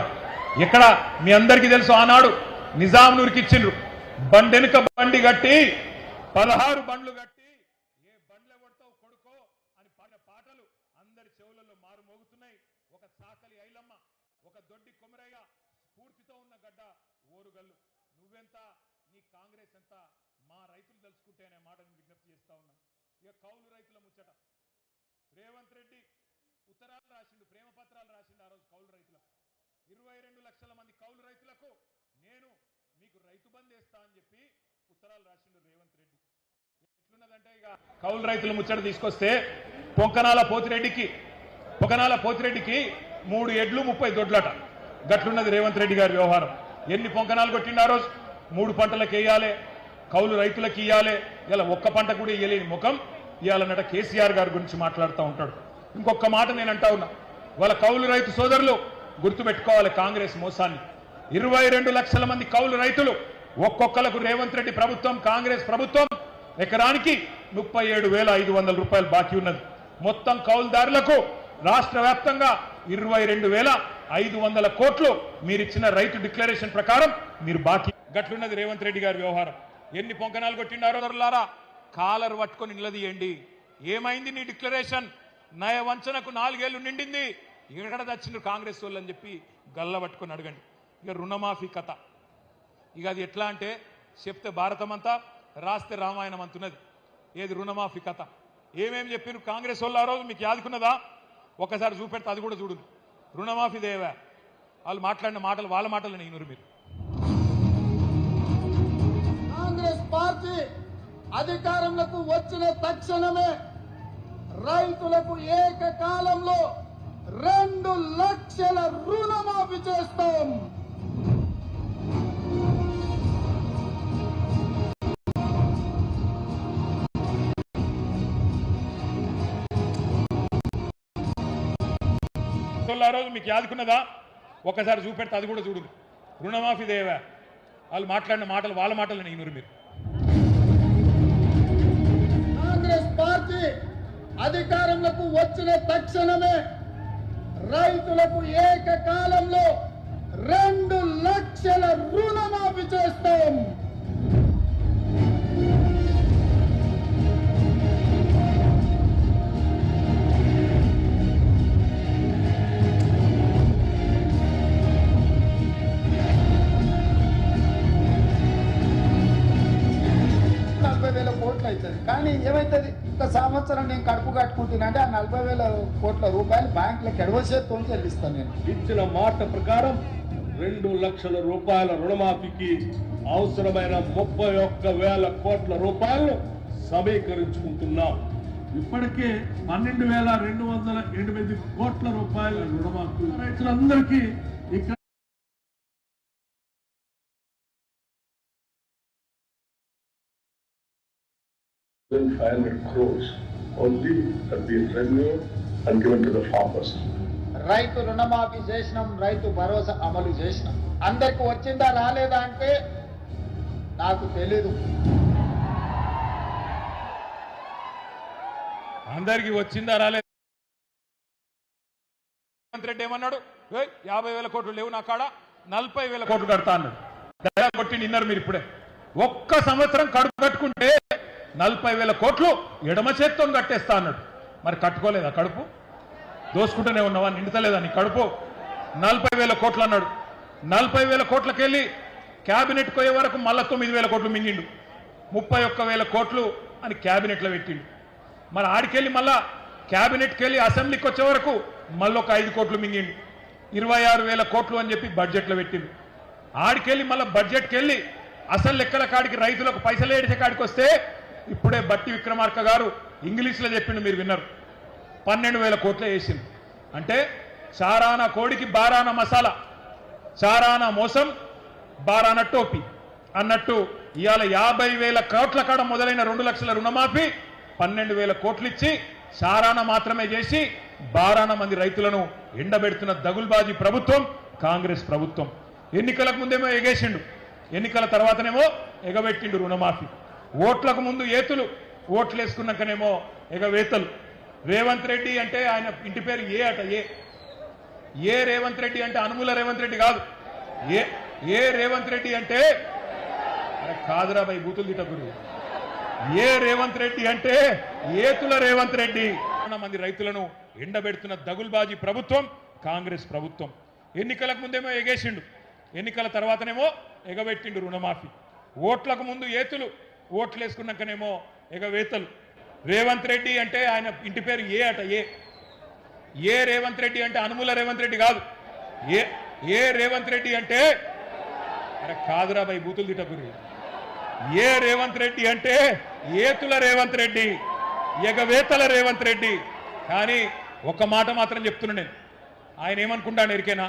ఎక్కడ మీ అందరికీ తెలుసు, ఆనాడు నిజాంను ఉరికిచ్చిండ్రు. బండెనుక బండి గట్టి 16 బండ్లు గట్టి ఏ బండ్లే కొడతావు కొడుకో అని పాడిన పాటలు అందరి చెవులలో మారు మోగుతున్నాయి. ఒక చాకలి ఐలమ్మ, ఒక దొడ్డి కొమరయ్య స్ఫూర్తితో ఉన్న గడ్డ ఓరుగల్లు. నువ్వెంత, నీ కాంగ్రెస్ ఎంత, మా రైతులు తెలుసుకుంటే అనే మాటను విజ్ఞప్తి చేస్తా ఉన్నాం. ఇక కౌలు రైతుల ముచ్చట. రేవంత్ రెడ్డి ఉత్తరాలు రాసిండు, ప్రేమ పత్రాలు రాసిండు ఆ రోజు కౌలు రైతులకు. 22 లక్షల మంది కౌలు రైతులకు నేను మీకు రైతు బంధు వేస్తా అని చెప్పి ఉత్తరాలు రాసిండు రేవంత్ రెడ్డి. ఎట్లున్నదంటే ఇక కౌలు రైతుల ముచ్చట తీసుకొస్తే పొంకనాల పోతిరెడ్డికి 3 ఎడ్లు 30 దొడ్లట. గట్లున్నది రేవంత్ రెడ్డి గారి వ్యవహారం. ఎన్ని పొంకనాలు కొట్టిండు ఆ రోజు? 3 పంటలకు వేయాలి, కౌలు రైతులకు ఇయ్యాలి. ఇలా ఒక్క పంట కూడా ఇయ్యలేని ముఖం ఇయ్యాలన్నట కేసీఆర్ గారి గురించి మాట్లాడుతూ ఉంటాడు. ఇంకొక మాట నేను అంటా ఉన్నా, వాళ్ళ కౌలు రైతు సోదరులు గుర్తుపెట్టుకోవాలి కాంగ్రెస్ మోసాన్ని. 22 లక్షల మంది కౌలు రైతులు, ఒక్కొక్కలకు రేవంత్ రెడ్డి ప్రభుత్వం, కాంగ్రెస్ ప్రభుత్వం ఎకరానికి 37,500 రూపాయలు బాకీ ఉన్నది. మొత్తం కౌలుదారులకు రాష్ట్ర వ్యాప్తంగా 22,500 కోట్లు మీరిచ్చిన రైతు డిక్లరేషన్ ప్రకారం మీరు బాకీ. గట్లున్నది రేవంత్ రెడ్డి గారి వ్యవహారం. ఎన్ని పొంకనాలు కొట్టినారో దొరలారా, కాలర్ పట్టుకొని నిలదీయండి. ఏమైంది నీ డిక్లరేషన్? నయ వంచనకు 4 ఏళ్లు నిండింది, ఎక్కడ తెచ్చిండ్రు కాంగ్రెస్ వాళ్ళు అని చెప్పి గల్ల పట్టుకొని అడగండి. ఇక రుణమాఫీ కథ, ఇక అది ఎట్లా అంటే చెప్తే భారతం అంతా, రాస్తే రామాయణం అంటున్నది. ఏది రుణమాఫీ కథ? ఏమేమి చెప్పారు కాంగ్రెస్ వాళ్ళు ఆ రోజు? మీకు యాదుకున్నదా? ఒకసారి చూపెడితే అది కూడా చూడు. రుణమాఫీ దేవా, వాళ్ళు మాట్లాడిన మాటలు వాళ్ళ మాటలు నేను మీరు. కాంగ్రెస్ పార్టీ అధికారంలోకి వచ్చిన తక్షణమే రైతులకు ఏకకాలంలో 2 లక్షల రుణమాఫీ చేస్తాం. ఆ రోజు మీకు యాదుకున్నదా? ఒకసారి చూపెడితే అది కూడా చూడు. రుణమాఫీ దేవా, వాళ్ళు మాట్లాడిన మాటలు వాళ్ళ మాటలు నేను మీరు. కాంగ్రెస్ పార్టీ అధికారంలోకి వచ్చిన తక్షణమే రైతులకు ఏకకాలంలో 2 లక్షల రుణమాఫీ చేస్తాం. కోట్లు అవుతుంది. కానీ ఏమవుతుంది, ఒక సంవత్సరం నేను కడుపు కట్టుకుంటున్నా అంటే ఆ 40,000 కోట్ల రూపాయలు బ్యాంకులకు ఎడవసేతో చెల్లిస్తాను. నేను ఇచ్చిన మాట ప్రకారం 2 లక్షల రూపాయల రుణమాఫీకి అవసరమైన 31,000 కోట్ల రూపాయలను సమీకరించుకుంటున్నాం. ఇప్పటికే 12,208 కోట్ల రూపాయల రుణమాఫీ రైతులందరికీ ఇక్కడ $500 crores only have been revenue and given to the farmers. రైతు రుణమాఫీ చేసినాం, రైతు భరోసా అమలు చేసినాం. అందరికి వచ్చిందా రాలేదా అంటే నాకు తెలీదు. అందరికి వచ్చిందా రాలేదు? రేవంత్ రెడ్డి ఏమన్నాడు? 50,000 కోట్లు లేవు నా కాడ, 40,000 కోట్లు కడతా అన్నాడు. దయా కొట్టి నిన్నారు మీరు. ఇప్పుడే ఒక్క సంవత్సరం కడుపు కట్టుకుంటే 40,000 కోట్లు ఎడమ చేత్తో కట్టేస్తా అన్నాడు. మరి కట్టుకోలేదా? కడుపు దోసుకుంటూనే ఉన్నావా? నిండుతలేదా నీ కడుపు? 40,000 కోట్లు అన్నాడు. 40,000 కోట్లకెళ్ళి క్యాబినెట్ పోయే వరకు మళ్ళా 9,000 కోట్లు మింగిండు. 31,000 కోట్లు అని క్యాబినెట్లో పెట్టిండు. మరి ఆడికెళ్ళి మళ్ళా క్యాబినెట్కి వెళ్ళి అసెంబ్లీకి వచ్చే వరకు మళ్ళీ ఒక 5 కోట్లు మింగిండు. 26,000 కోట్లు అని చెప్పి బడ్జెట్లో పెట్టిండు. ఆడికెళ్ళి మళ్ళీ బడ్జెట్కి వెళ్ళి అసలు లెక్కల కాడికి రైతులకు పైసలు ఏడిసే కాడికి వస్తే ఇప్పుడే బట్టి విక్రమార్క గారు ఇంగ్లీష్లో చెప్పిండు, మీరు విన్నారు. 12,000 కోట్లే వేసింది. అంటే చారానా కోడికి బారానా మసాలా, చారానా మోసం బారానా టోపీ అన్నట్టు ఇవాళ 50,000 కోట్ల కాడ మొదలైన 2 లక్షల రుణమాఫీ 12,000 కోట్లు ఇచ్చి చారానా మాత్రమే చేసి బారానా మంది రైతులను ఎండబెడుతున్న దగుల్బాజీ ప్రభుత్వం కాంగ్రెస్ ప్రభుత్వం. ఎన్నికలకు ముందేమో ఎగేసిండు, ఎన్నికల తర్వాతనేమో ఎగబెట్టిండు రుణమాఫీ. ఓట్లకు ముందు ఏతులు, ఓట్లు వేసుకున్నాకనేమో ఎగవేతలు. రేవంత్ రెడ్డి అంటే ఆయన ఇంటి పేరు ఏ అట ఏ రేవంత్ రెడ్డి అంటే అనుముల రేవంత్ రెడ్డి కాదు. ఏ రేవంత్ రెడ్డి అంటే అరే కాదురా భయ్ బూతులు తిట్టకురు. ఏ రేవంత్ రెడ్డి అంటే ఏతుల రేవంత్ రెడ్డి. మంది రైతులను ఎండబెడుతున్న దగుల్బాజీ ప్రభుత్వం కాంగ్రెస్ ప్రభుత్వం. ఎన్నికలకు ముందేమో ఎగేసిండు, ఎన్నికల తర్వాతనేమో ఎగబెట్టిండు రుణమాఫీ. ఓట్లకు ముందు ఏతులు, ఓట్లు వేసుకున్నాకనేమో ఎగవేతలు. రేవంత్ రెడ్డి అంటే ఆయన ఇంటి పేరు ఏ అట ఏ రేవంత్ రెడ్డి అంటే అనుముల రేవంత్ రెడ్డి కాదు. ఏ రేవంత్ రెడ్డి అంటే అరే కాదురా భయ్ బూతులు తిట్టకురి. ఏ రేవంత్ రెడ్డి అంటే ఏతుల రేవంత్ రెడ్డి, ఎగవేతల రేవంత్ రెడ్డి. కానీ ఒక మాట మాత్రం చెప్తున్నా నేను, ఆయన ఏమనుకుంటాను ఎరికేనా,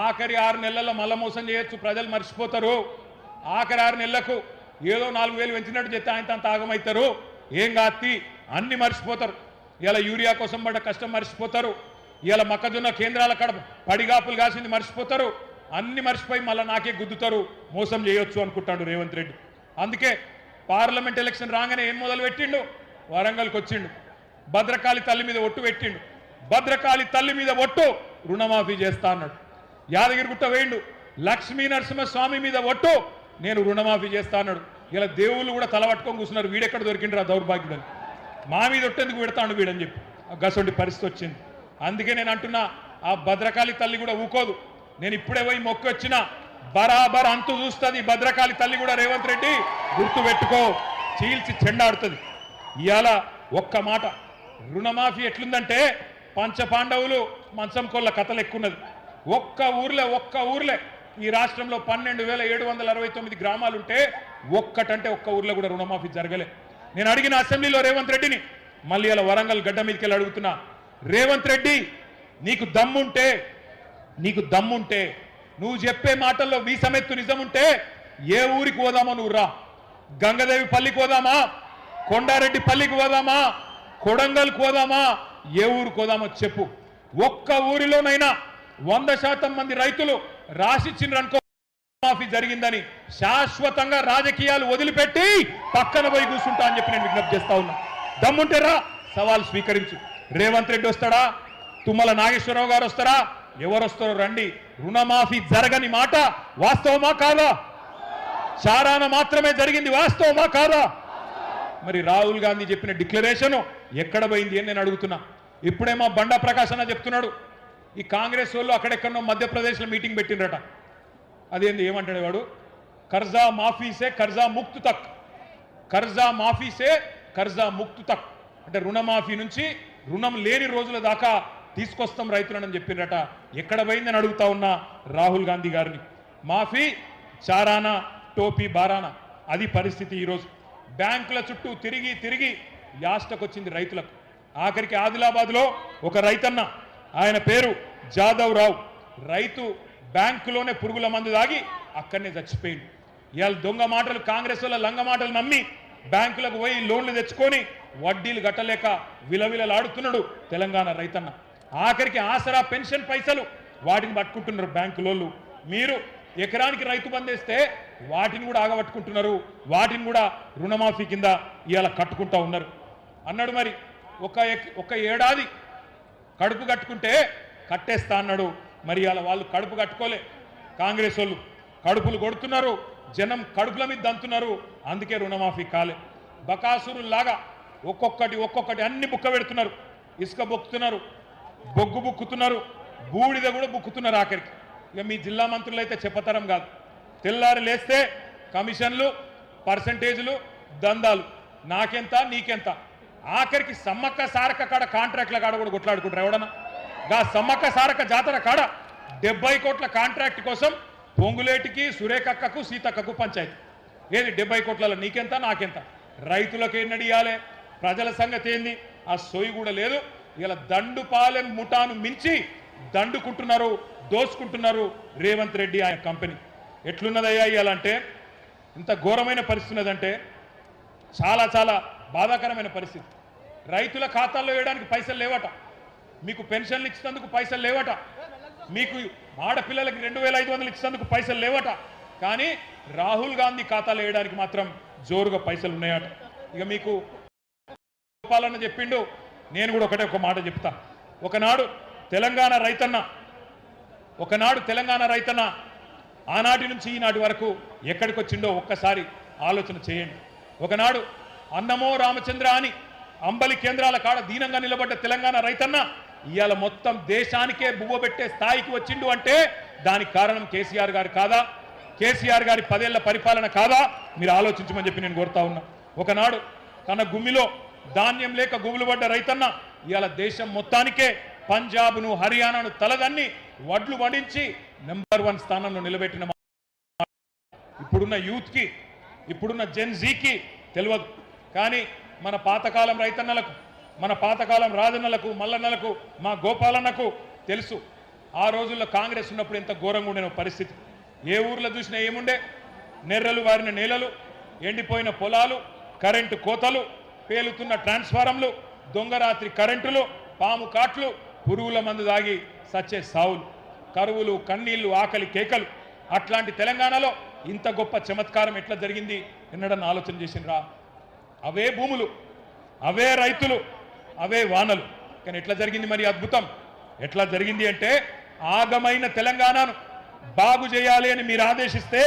ఆఖరి 6 నెలల్లో మళ్ళా మోసం చేయొచ్చు, ప్రజలు మర్చిపోతారు. ఆఖరి 6 నెలలకు ఏదో 4,000 పెంచినట్టు చెప్తే ఆయన అంత ఆగమవుతారు, ఏం కాత్తి అన్ని మర్చిపోతారు. ఇలా యూరియా కోసం పడ్డ కష్టం మర్చిపోతారు, ఇలా మొక్కజొన్న కేంద్రాల కడ పడిగాపులు కాసింది మర్చిపోతారు, అన్ని మర్చిపోయి మళ్ళీ నాకే గుద్దుతారు, మోసం చేయొచ్చు అనుకుంటాడు రేవంత్ రెడ్డి. అందుకే పార్లమెంట్ ఎలక్షన్ రాగానే ఏం మొదలు పెట్టిండు, వరంగల్కి వచ్చిండు, భద్రకాళి తల్లి మీద ఒట్టు పెట్టిండు. భద్రకాళి తల్లి మీద ఒట్టు రుణమాఫీ చేస్తా అన్నాడు. యాదగిరిగుట్ట వేయిండు, లక్ష్మీ నరసింహస్వామి మీద ఒట్టు నేను రుణమాఫీ చేస్తా అన్నాడు. ఇలా దేవుళ్ళు కూడా తలపట్టుకొని కూర్చున్నారు, వీడెక్కడ దొరికిండ్రు ఆ దౌర్భాగ్యుడని, మా మీద ఒట్టేందుకు పెడతాడు వీడని చెప్పి గసొంటి పరిస్థితి వచ్చింది. అందుకే నేను అంటున్నా, ఆ భద్రకాళి తల్లి కూడా ఊకోదు. నేను ఇప్పుడే పోయి మొక్కి వచ్చిన బరాబర్ అంతు చూస్తుంది భద్రకాళి తల్లి కూడా. రేవంత్ రెడ్డి గుర్తు పెట్టుకో, చీల్చి చెండాడుతుంది. ఇవాళ ఒక్క మాట, రుణమాఫీ ఎట్లుందంటే పంచపాండవులు మంచం కొల్ల కథలు ఎక్కున్నది. ఒక్క ఊర్లే ఈ రాష్ట్రంలో 12,769 గ్రామాలుంటే ఒక్కటంటే ఒక్క ఊర్లో కూడా రుణమాఫీ జరగలే. నేను అడిగిన అసెంబ్లీలో రేవంత్ రెడ్డిని, మళ్ళీ ఇలా వరంగల్ గడ్డ మీదకి వెళ్ళి అడుగుతున్నా, రేవంత్ రెడ్డి నీకు దమ్ముంటే నువ్వు చెప్పే మాటల్లో వీసమెత్తు నిజముంటే ఏ ఊరికి పోదామో నువ్వు రా. గంగదేవి పల్లికి పోదామా, కొండారెడ్డి పల్లికి పోదామా, కొడంగల్కి పోదామా, ఏ ఊరికి పోదామో చెప్పు. ఒక్క ఊరిలోనైనా 100% మంది రైతులు రాసిచ్చిననుకో మాఫీ జరిగిందని శాశ్వతంగా రాజకీయాలు వదిలిపెట్టి పక్కన పోయి కూర్చుంటా అని చెప్పి నేను విజ్ఞప్తి చేస్తా ఉన్నా. దమ్ముంటే రా, సవాల్ స్వీకరించు. రేవంత్ రెడ్డి వస్తాడా, తుమ్మల నాగేశ్వరరావు గారు వస్తారా, ఎవరు వస్తారో రండి. రుణమాఫీ జరగని మాట వాస్తవమా కాదా? చారాన మాత్రమే జరిగింది, వాస్తవమా కాదా? మరి రాహుల్ గాంధీ చెప్పిన డిక్లరేషన్ ఎక్కడ పోయింది అని నేను అడుగుతున్నా. ఇప్పుడేమో బండా ప్రకాశ్ అన్న చెప్తున్నాడు, ఈ కాంగ్రెస్ వాళ్ళు అక్కడెక్కడో మధ్యప్రదేశ్లో మీటింగ్ పెట్టిండ్రట. అదేంది ఏమంటాడు వాడు, కర్జా మాఫీసే కర్జా ముక్తు తక్, కర్జా మాఫీసే కర్జా ముక్తు తక్ అంటే రుణమాఫీ నుంచి రుణం లేని రోజుల దాకా తీసుకొస్తాం రైతులని చెప్పిండ్రట. ఎక్కడ పోయిందని అడుగుతా ఉన్నా రాహుల్ గాంధీ గారిని. మాఫీ చారానా టోపీ బారానా, అది పరిస్థితి ఈరోజు. బ్యాంకుల చుట్టూ తిరిగి యాస్టకొచ్చింది రైతులకు. ఆఖరికి ఆదిలాబాద్లో ఒక రైతన్న, ఆయన పేరు జాదవ్ రావు, రైతు బ్యాంకులోనే పురుగుల మందు దాగి అక్కడనే చచ్చిపోయింది. ఇవాళ దొంగ మాటలు, కాంగ్రెస్ వాళ్ళ లంగ మాటలు నమ్మి బ్యాంకులకు పోయి లోన్లు తెచ్చుకొని వడ్డీలు కట్టలేక విలవిలలాడుతున్నాడు తెలంగాణ రైతన్న. ఆఖరికి ఆసరా పెన్షన్ పైసలు వాటిని పట్టుకుంటున్నారు బ్యాంకులోళ్ళు. మీరు ఎకరానికి రైతు బందేస్తే వాటిని కూడా ఆగబట్టుకుంటున్నారు, వాటిని కూడా రుణమాఫీ కింద ఇవాళ కట్టుకుంటా ఉన్నారు అన్నాడు. మరి ఒక ఏడాది కడుపు కట్టుకుంటే కట్టేస్తా అన్నాడు. మరి ఇవాళ వాళ్ళు కడుపు కట్టుకోలే, కాంగ్రెస్ వాళ్ళు కడుపులు కొడుతున్నారు, జనం కడుపుల మీద దంతున్నారు, అందుకే రుణమాఫీ కాలే. బకాసురులాగా ఒక్కొక్కటి అన్ని బుక్క పెడుతున్నారు. ఇసుక బొక్కుతున్నారు, బొగ్గు బుక్కుతున్నారు, బూడిద కూడా బుక్కుతున్నారు. ఆఖరికి ఇక మీ జిల్లా మంత్రులు అయితే చెప్పతరం కాదు. తెల్లారి లేస్తే కమిషన్లు, పర్సంటేజీలు, దందాలు, నాకెంత నీకెంత. ఆఖరికి సమ్మక్క సారక్క కాడ కాంట్రాక్ట్ల కాడ కూడా కొట్లాడుకుంటారు ఎవడన్నా. గా సమ్మక్క సారక్క జాతర కాడ 70 కోట్ల కాంట్రాక్ట్ కోసం పొంగులేటికి, సురేఖక్కకు, సీతక్కకు పంచాయతీ. ఏది 70 కోట్లలో నీకెంత నాకెంత, రైతులకు ఎన్నడియాలే, ప్రజల సంగతి ఏంది, ఆ సోయి కూడా లేదు. ఇలా దండుపాలెం ముఠాను మించి దండుకుంటున్నారు, దోసుకుంటున్నారు రేవంత్ రెడ్డి ఆయన కంపెనీ. ఎట్లున్నదయ్యా ఇయాలంటే, ఇంత ఘోరమైన పరిస్థితి ఉన్నదంటే చాలా బాధాకరమైన పరిస్థితి. రైతుల ఖాతాల్లో వేయడానికి పైసలు లేవట, మీకు పెన్షన్లు ఇచ్చినందుకు పైసలు లేవట, మీకు ఆడపిల్లలకి 2,500 ఇచ్చినందుకు పైసలు లేవట. కానీ రాహుల్ గాంధీ ఖాతాలో వేయడానికి మాత్రం జోరుగా పైసలు ఉన్నాయట. ఇక మీకు గోపాలన్న చెప్పిండు, నేను కూడా ఒక మాట చెప్తా. ఒకనాడు తెలంగాణ రైతన్న ఆనాటి నుంచి ఈనాటి వరకు ఎక్కడికి వచ్చిండో ఒక్కసారి ఆలోచన చేయండి. ఒకనాడు అన్నమో రామచంద్ర అని అంబలి కేంద్రాల కాడ దీనంగా నిలబడ్డ తెలంగాణ రైతన్న ఇవాళ మొత్తం దేశానికే బువ్వబెట్టే స్థాయికి వచ్చిండు అంటే దానికి కారణం కేసీఆర్ గారు కాదా? కేసీఆర్ గారి 10 ఏళ్ల పరిపాలన కాదా? మీరు ఆలోచించమని చెప్పి నేను కోరుతా ఉన్నా. ఒకనాడు తన గుమ్మిలో ధాన్యం లేక గుబులు పడ్డ రైతన్న ఇవాళ దేశం మొత్తానికే పంజాబ్ను హర్యానాను తలదన్ని వడ్లు వడించి నెంబర్ 1 స్థానంలో నిలబెట్టిన ఇప్పుడున్న యూత్కి, ఇప్పుడున్న జెన్ జీకి తెలియదు. కానీ మన పాతకాలం రైతన్నలకు, మన పాతకాలం రాజన్నలకు, మల్లన్నలకు, మా గోపాలన్నకు తెలుసు. ఆ రోజుల్లో కాంగ్రెస్ ఉన్నప్పుడు ఎంత ఘోరంగా ఉండే పరిస్థితి. ఏ ఊర్లో చూసినా ఏముండే? నెర్రలు వారిన నేలలు, ఎండిపోయిన పొలాలు, కరెంటు కోతలు, పేలుతున్న ట్రాన్స్ఫారంలు, దొంగరాత్రి కరెంటులు, పాము కాట్లు, పురుగుల మందు దాగి సచ్చే సావులు, కరువులు, కన్నీళ్లు, ఆకలి కేకలు. అట్లాంటి తెలంగాణలో ఇంత గొప్ప చమత్కారం ఎట్లా జరిగింది ఎన్నడన్నా ఆలోచన చేసినరా? అవే భూములు, అవే రైతులు, అవే వానలు. కానీ ఎట్లా జరిగింది మరి అద్భుతం? ఎట్లా జరిగింది అంటే ఆగమైన తెలంగాణను బాగు చేయాలి అని మీరు ఆదేశిస్తే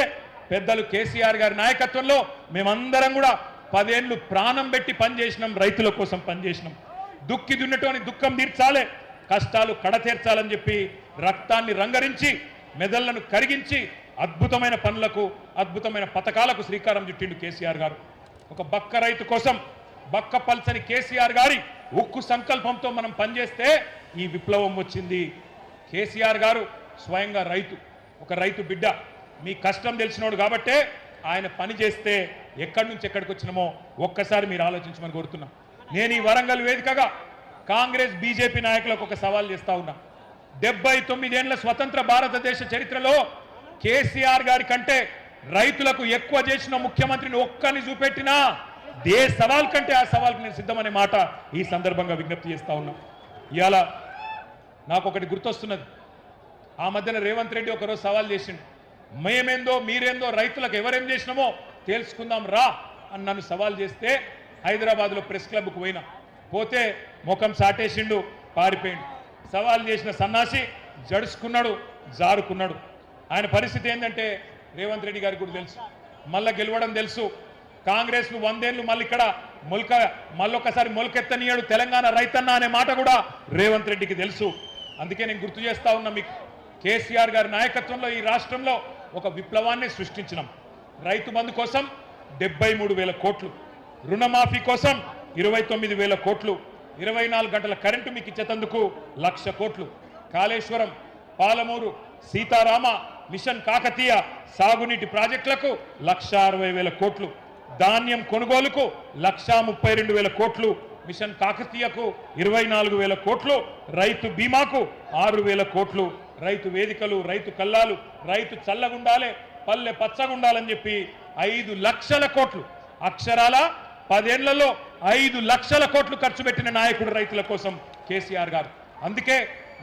పెద్దలు కేసీఆర్ గారి నాయకత్వంలో మేమందరం కూడా 10 ఏళ్ళు ప్రాణం పెట్టి పనిచేసినాం, రైతుల కోసం పనిచేసినాం. దుక్కి దున్నటోని దుఃఖం తీర్చాలి, కష్టాలు కడతీర్చాలని చెప్పి రక్తాన్ని రంగరించి మెదళ్లను కరిగించి అద్భుతమైన పనులకు, అద్భుతమైన పథకాలకు శ్రీకారం చుట్టిండు కేసీఆర్ గారు. ఒక బక్క రైతు కోసం బక్క పల్చని కేసీఆర్ గారి ఉక్కు సంకల్పంతో మనం పనిచేస్తే ఈ విప్లవం వచ్చింది. కేసీఆర్ గారు స్వయంగా రైతు, ఒక రైతు బిడ్డ, మీ కష్టం తెలిసినోడు కాబట్టే ఆయన పని చేస్తే ఎక్కడి నుంచి ఎక్కడికి వచ్చినామో ఒక్కసారి మీరు ఆలోచించమని కోరుతున్నాం. నేను ఈ వరంగల్ వేదికగా కాంగ్రెస్ బీజేపీ నాయకులకు ఒక సవాల్ చేస్తా ఉన్నా. 79 ఏళ్ల స్వతంత్ర భారతదేశ చరిత్రలో కేసీఆర్ గారి కంటే రైతులకు ఎక్కువ చేసిన ముఖ్యమంత్రిని ఒక్కని చూపెట్టినా ఏ సవాల్ కంటే ఆ సవాల్కి నేను సిద్ధమనే మాట ఈ సందర్భంగా విజ్ఞప్తి చేస్తా ఉన్నా. ఇవాళ నాకు ఒకటి గుర్తొస్తున్నది. ఆ మధ్యన రేవంత్ రెడ్డి ఒకరోజు సవాల్ చేసిండు. మేమేందో మీరేందో రైతులకు ఎవరేం చేసినామో తెలుసుకుందాం రా అని నన్ను సవాల్ చేస్తే హైదరాబాద్లో ప్రెస్ క్లబ్కు పోతే ముఖం సాటేసిండు, పారిపోయిండు. సవాల్ చేసిన సన్నాసి జడుచుకున్నాడు, జారుకున్నాడు. ఆయన పరిస్థితి ఏంటంటే రేవంత్ రెడ్డి గారికి కూడా తెలుసు, మళ్ళా గెలవడం తెలుసు. కాంగ్రెస్ను 100 ఏళ్ళు మళ్ళీ ఇక్కడ మళ్ళొకసారి మొలకెత్తనీయడు తెలంగాణ రైతన్న అనే మాట కూడా రేవంత్ రెడ్డికి తెలుసు. అందుకే నేను గుర్తు చేస్తా ఉన్నా మీకు, కేసీఆర్ గారి నాయకత్వంలో ఈ రాష్ట్రంలో ఒక విప్లవాన్ని సృష్టించినాం. రైతు బంధు కోసం 73,000 కోట్లు, రుణమాఫీ కోసం 29,000 కోట్లు, 24 గంటల కరెంటు మీకు ఇచ్చేందుకు 1,00,000 కోట్లు, కాళేశ్వరం, పాలమూరు, సీతారామ, మిషన్ కాకతీయ సాగునీటి ప్రాజెక్టులకు 1,60,000 కోట్లు, ధాన్యం కొనుగోలుకు 1,32,000 కోట్లు, మిషన్ కాకతీయకు 24,000 కోట్లు, రైతు బీమాకు 6,000 కోట్లు, రైతు వేదికలు, రైతు కల్లాలు, రైతు చల్లగుండాలే, పల్లె పచ్చగుండాలని చెప్పి 5 లక్షల కోట్లు, అక్షరాల 10 ఏళ్లలో 5 లక్షల కోట్లు ఖర్చు పెట్టిన నాయకుడు రైతుల కోసం కేసీఆర్ గారు. అందుకే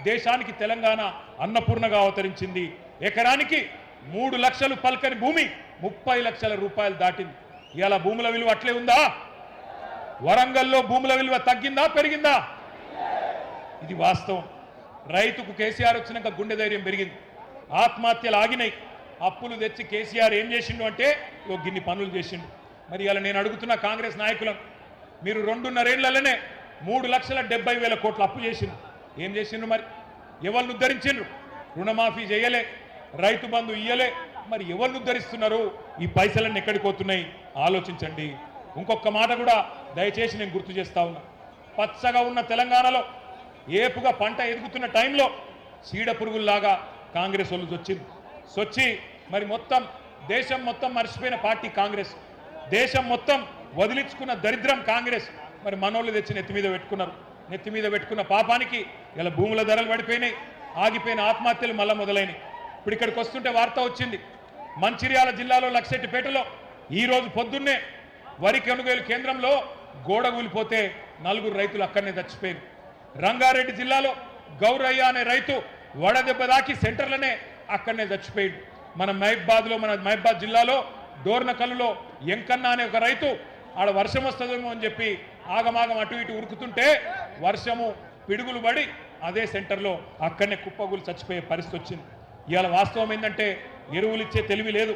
దేశానికి తెలంగాణ అన్నపూర్ణగా అవతరించింది. ఎకరానికి 3 లక్షలు పల్కని భూమి 30 లక్షల రూపాయలు దాటింది. ఇవాళ భూముల విలువ అట్లే ఉందా? వరంగల్లో భూముల విలువ తగ్గిందా, పెరిగిందా? ఇది వాస్తవం. రైతుకు కేసీఆర్ వచ్చినాక గుండె ధైర్యం పెరిగింది, ఆత్మహత్యలు ఆగినాయి. అప్పులు తెచ్చి కేసీఆర్ ఏం చేసిండు అంటే గిన్ని పనులు చేసిండు. మరి ఇలా నేను అడుగుతున్న కాంగ్రెస్ నాయకులను, మీరు 2.5 ఏళ్లలోనే 3,70,000 కోట్లు అప్పు చేసిండు. ఏం చేసిండ్రు? మరి ఎవరిని ఉద్ధరించిండ్రు? రుణమాఫీ చేయలే, రైతు బంధు ఇయ్యలే. మరి ఎవరిని ఉద్ధరిస్తున్నారు? ఈ పైసలన్నీ ఎక్కడికి పోతున్నాయి? ఆలోచించండి. ఇంకొక మాట కూడా దయచేసి నేను గుర్తు చేస్తా ఉన్నా. పచ్చగా ఉన్న తెలంగాణలో ఏపుగా పంట ఎదుగుతున్న టైంలో చీడ పురుగుల్లాగా కాంగ్రెస్ వాళ్ళు సొచ్చి మరి మొత్తం దేశం మొత్తం మర్చిపోయిన పార్టీ కాంగ్రెస్, దేశం మొత్తం వదిలించుకున్న దరిద్రం కాంగ్రెస్. మరి మనోళ్ళు తెచ్చి నెత్తి మీద పెట్టుకున్నారు. నెత్తి మీద పెట్టుకున్న పాపానికి ఇలా భూముల ధరలు పడిపోయినాయి, ఆగిపోయిన ఆత్మహత్యలు మళ్ళా మొదలైనవి. ఇప్పుడు ఇక్కడికి వస్తుంటే వార్త వచ్చింది, మంచిర్యాల జిల్లాలో లక్షెట్టిపేటలో ఈరోజు పొద్దున్నే వరి కొనుగోలు కేంద్రంలో గోడ కూలిపోతే 4 రైతులు అక్కడనే చచ్చిపోయారు. రంగారెడ్డి జిల్లాలో గౌరయ్య అనే రైతు వడదెబ్బ దాకి సెంటర్లనే అక్కడనే చచ్చిపోయాడు. మన మహబాద్ జిల్లాలో డోర్నకల్లులో ఎంకన్న అనే ఒక రైతు ఆడ వర్షం వస్తుందేమో అని చెప్పి ఆగమాగం అటు ఇటు ఉరుకుతుంటే వర్షము పిడుగులు పడి అదే సెంటర్లో అక్కడనే కుప్పగులు చచ్చిపోయే పరిస్థితి వచ్చింది. ఇవాళ వాస్తవం ఏంటంటే ఎరువులు ఇచ్చే తెలివి లేదు.